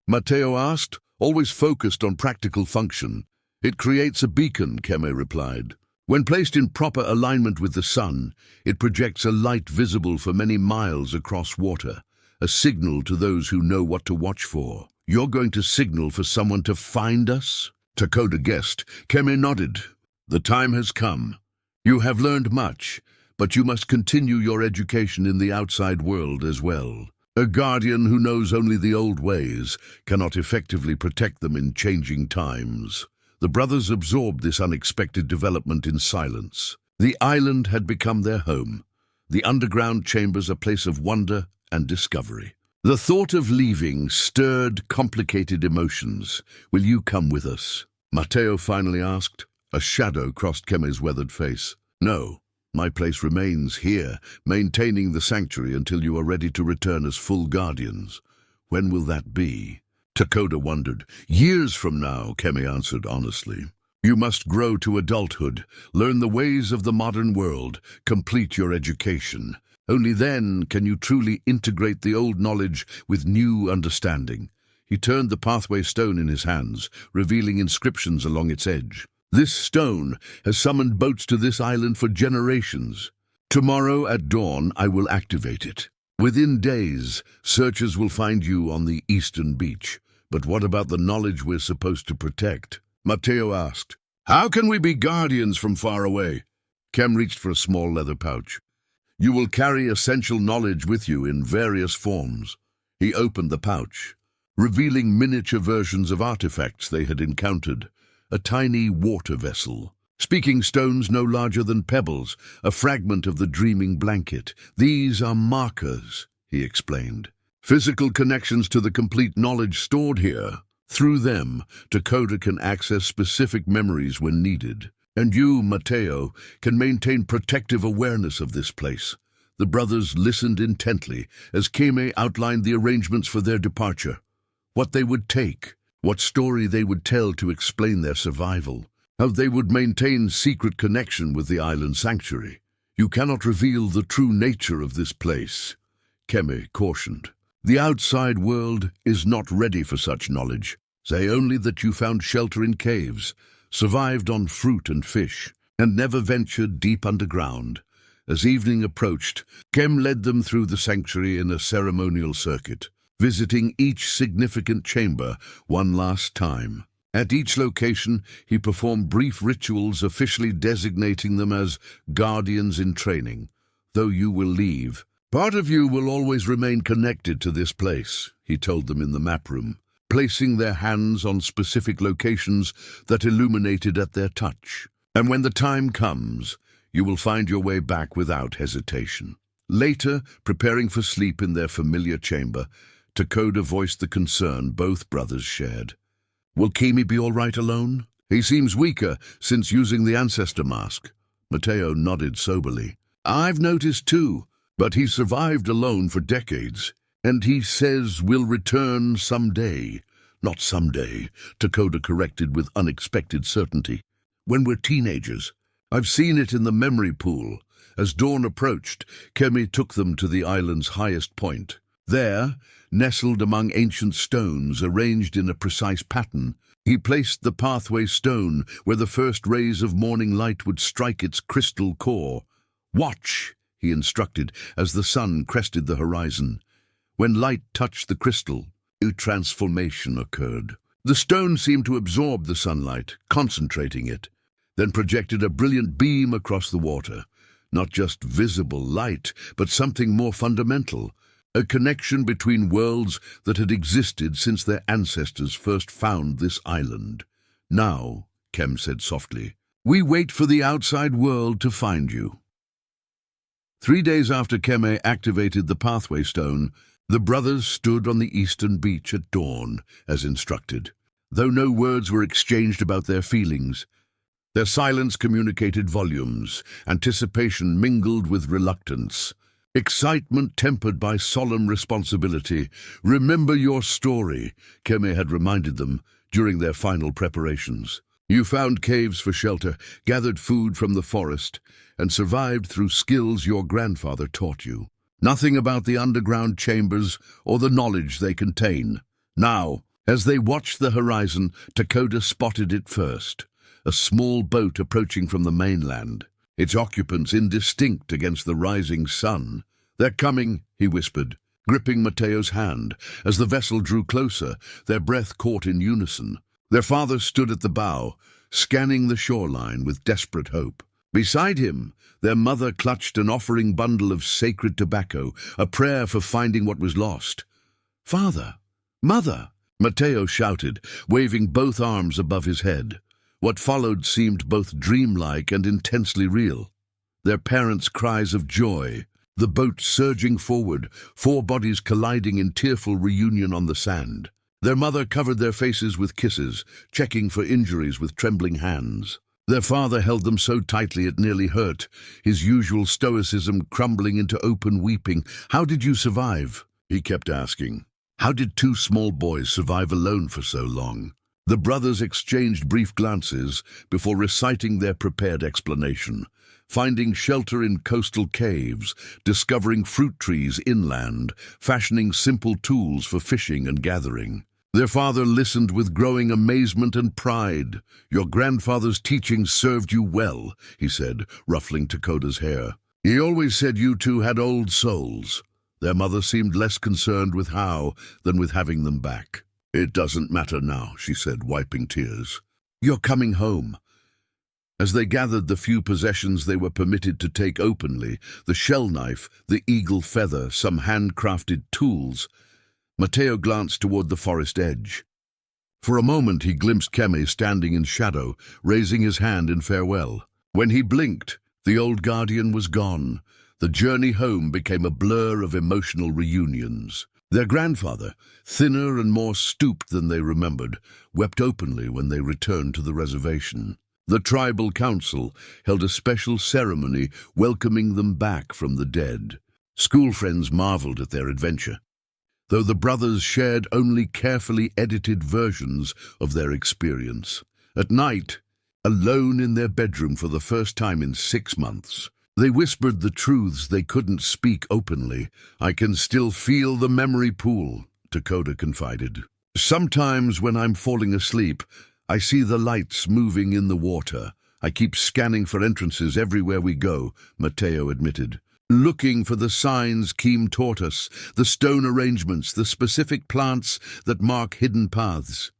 Matteo asked, always focused on practical function. "It creates a beacon," Keme replied. "When placed in proper alignment with the sun, it projects a light visible for many miles across water, a signal to those who know what to watch for." "You're going to signal for someone to find us?" Dakota guessed. Keme nodded. "The time has come. You have learned much, but you must continue your education in the outside world as well. A guardian who knows only the old ways cannot effectively protect them in changing times." The brothers absorbed this unexpected development in silence. The island had become their home, the underground chambers a place of wonder and discovery. The thought of leaving stirred complicated emotions. "Will you come with us?" Matteo finally asked. A shadow crossed Keme's weathered face. "No, my place remains here, maintaining the sanctuary until you are ready to return as full guardians. When will that be?" Takoda wondered. "Years from now," Keme answered honestly. "You must grow to adulthood, learn the ways of the modern world, complete your education. Only then can you truly integrate the old knowledge with new understanding." He turned the pathway stone in his hands, revealing inscriptions along its edge. "This stone has summoned boats to this island for generations. Tomorrow at dawn I will activate it. Within days, searchers will find you on the eastern beach. But what about the knowledge we're supposed to protect?" Matteo asked. "How can we be guardians from far away?" Kem reached for a small leather pouch. "You will carry essential knowledge with you in various forms." He opened the pouch, revealing miniature versions of artifacts they had encountered. A tiny water vessel, speaking stones no larger than pebbles, a fragment of the dreaming blanket. "These are markers," he explained. "Physical connections to the complete knowledge stored here. Through them, Dakota can access specific memories when needed. And you, Matteo, can maintain protective awareness of this place." The brothers listened intently as Keme outlined the arrangements for their departure. What they would take, what story they would tell to explain their survival, how they would maintain secret connection with the island sanctuary. "You cannot reveal the true nature of this place," Keme cautioned. "The outside world is not ready for such knowledge. Say only that you found shelter in caves, survived on fruit and fish, and never ventured deep underground." As evening approached, Kem led them through the sanctuary in a ceremonial circuit, visiting each significant chamber one last time. At each location, he performed brief rituals officially designating them as guardians in training. "Though you will leave, part of you will always remain connected to this place," he told them in the map room, placing their hands on specific locations that illuminated at their touch. "And when the time comes, you will find your way back without hesitation." Later, preparing for sleep in their familiar chamber, Takoda voiced the concern both brothers shared. "Will Kimi be all right alone? He seems weaker since using the ancestor mask." Matteo nodded soberly. "I've noticed too, but he survived alone for decades. And he says we'll return someday." "Not someday," Takoda corrected with unexpected certainty. "When we're teenagers. I've seen it in the memory pool." As dawn approached, Kemi took them to the island's highest point. There, nestled among ancient stones arranged in a precise pattern, he placed the pathway stone where the first rays of morning light would strike its crystal core. "Watch," he instructed as the sun crested the horizon. When light touched the crystal, a transformation occurred. The stone seemed to absorb the sunlight, concentrating it, then projected a brilliant beam across the water. Not just visible light, but something more fundamental, a connection between worlds that had existed since their ancestors first found this island. "Now," Kem said softly, "we wait for the outside world to find you." 3 days after Keme activated the pathway stone, the brothers stood on the eastern beach at dawn, as instructed. Though no words were exchanged about their feelings, their silence communicated volumes, anticipation mingled with reluctance, excitement tempered by solemn responsibility. "Remember your story," Keme had reminded them during their final preparations. "You found caves for shelter, gathered food from the forest, and survived through skills your grandfather taught you. Nothing about the underground chambers or the knowledge they contain." Now, as they watched the horizon, Takoda spotted it first, a small boat approaching from the mainland, its occupants indistinct against the rising sun. "They're coming," he whispered, gripping Matteo's hand. As the vessel drew closer, their breath caught in unison. Their father stood at the bow, scanning the shoreline with desperate hope. Beside him, their mother clutched an offering bundle of sacred tobacco, a prayer for finding what was lost. "Father! Mother!" Matteo shouted, waving both arms above his head. What followed seemed both dreamlike and intensely real. Their parents' cries of joy, the boat surging forward, 4 bodies colliding in tearful reunion on the sand. Their mother covered their faces with kisses, checking for injuries with trembling hands. Their father held them so tightly it nearly hurt, his usual stoicism crumbling into open weeping. "How did you survive?" he kept asking. How did 2 small boys survive alone for so long? The brothers exchanged brief glances before reciting their prepared explanation. Finding shelter in coastal caves, discovering fruit trees inland, fashioning simple tools for fishing and gathering. Their father listened with growing amazement and pride. "Your grandfather's teachings served you well," he said, ruffling Dakota's hair. "He always said you two had old souls." Their mother seemed less concerned with how than with having them back. "It doesn't matter now," she said, wiping tears. "You're coming home." As they gathered the few possessions they were permitted to take openly, the shell knife, the eagle feather, some handcrafted tools, Matteo glanced toward the forest edge. For a moment he glimpsed Keme standing in shadow, raising his hand in farewell. When he blinked, the old guardian was gone. The journey home became a blur of emotional reunions. Their grandfather, thinner and more stooped than they remembered, wept openly when they returned to the reservation. The tribal council held a special ceremony welcoming them back from the dead. School friends marveled at their adventure, though the brothers shared only carefully edited versions of their experience. At night, alone in their bedroom for the first time in 6 months, they whispered the truths they couldn't speak openly. "I can still feel the memory pool," Dakota confided. "Sometimes when I'm falling asleep, I see the lights moving in the water. I keep scanning for entrances everywhere we go," Matteo admitted. "Looking for the signs Keem taught us, the stone arrangements, the specific plants that mark hidden paths."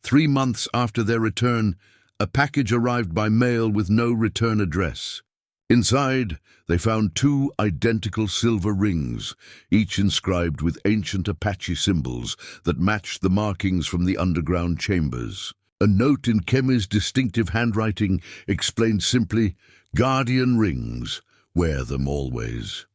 3 months after their return, a package arrived by mail with no return address. Inside, they found 2 identical silver rings, each inscribed with ancient Apache symbols that matched the markings from the underground chambers. A note in Keme's distinctive handwriting explained simply, "Guardian rings. Wear them always."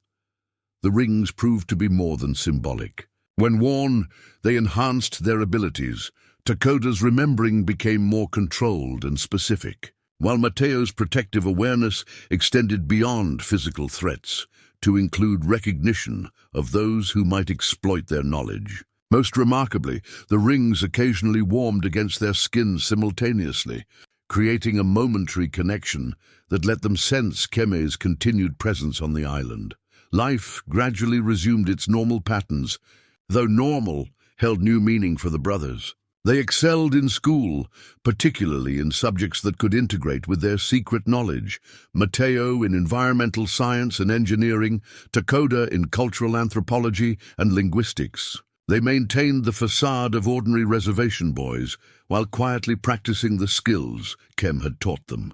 The rings proved to be more than symbolic. When worn, they enhanced their abilities. Dakota's remembering became more controlled and specific, while Matteo's protective awareness extended beyond physical threats to include recognition of those who might exploit their knowledge. Most remarkably, the rings occasionally warmed against their skin simultaneously, creating a momentary connection that let them sense Keme's continued presence on the island. Life gradually resumed its normal patterns, though normal held new meaning for the brothers. They excelled in school, particularly in subjects that could integrate with their secret knowledge. Matteo in environmental science and engineering, Dakota in cultural anthropology and linguistics. They maintained the facade of ordinary reservation boys while quietly practicing the skills Kem had taught them.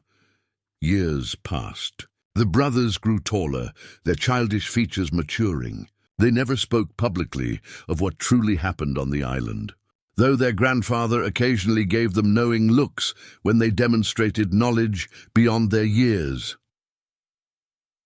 Years passed. The brothers grew taller, their childish features maturing. They never spoke publicly of what truly happened on the island, though their grandfather occasionally gave them knowing looks when they demonstrated knowledge beyond their years.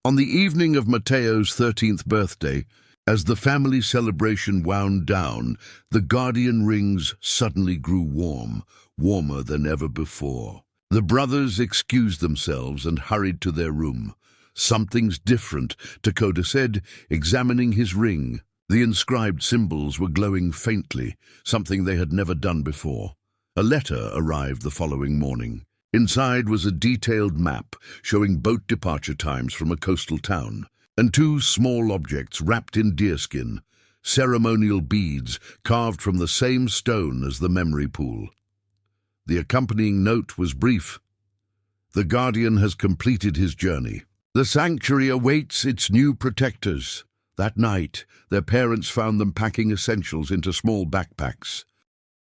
On the evening of Matteo's 13th birthday, as the family celebration wound down, the guardian rings suddenly grew warm, warmer than ever before. The brothers excused themselves and hurried to their room. "Something's different," Dakota said, examining his ring. The inscribed symbols were glowing faintly, something they had never done before. A letter arrived the following morning. Inside was a detailed map showing boat departure times from a coastal town, and 2 small objects wrapped in deerskin, ceremonial beads carved from the same stone as the memory pool. The accompanying note was brief. "The Guardian has completed his journey. The sanctuary awaits its new protectors." That night, their parents found them packing essentials into small backpacks.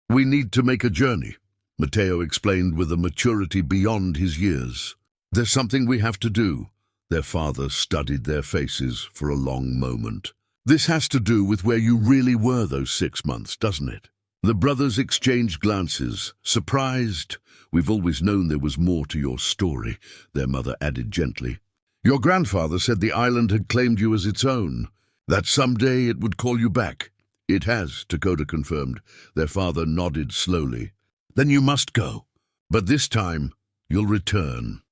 "We need to make a journey," Matteo explained with a maturity beyond his years. "There's something we have to do." Their father studied their faces for a long moment. "This has to do with where you really were those 6 months, doesn't it?" The brothers exchanged glances. "Surprised? We've always known there was more to your story," their mother added gently. Your grandfather said the island had claimed you as its own, that someday it would call you back. It has, Dakota confirmed. Their father nodded slowly. Then you must go. But this time, you'll return.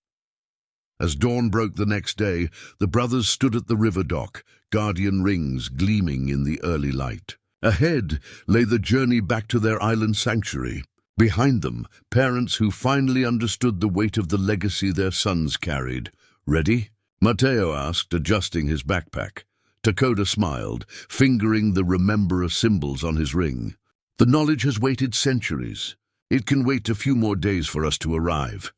As dawn broke the next day, the brothers stood at the river dock, guardian rings gleaming in the early light. Ahead lay the journey back to their island sanctuary. Behind them, parents who finally understood the weight of the legacy their sons carried. Ready? Mateo asked, adjusting his backpack. Dakota smiled, fingering the rememberer symbols on his ring. The knowledge has waited centuries. It can wait a few more days for us to arrive.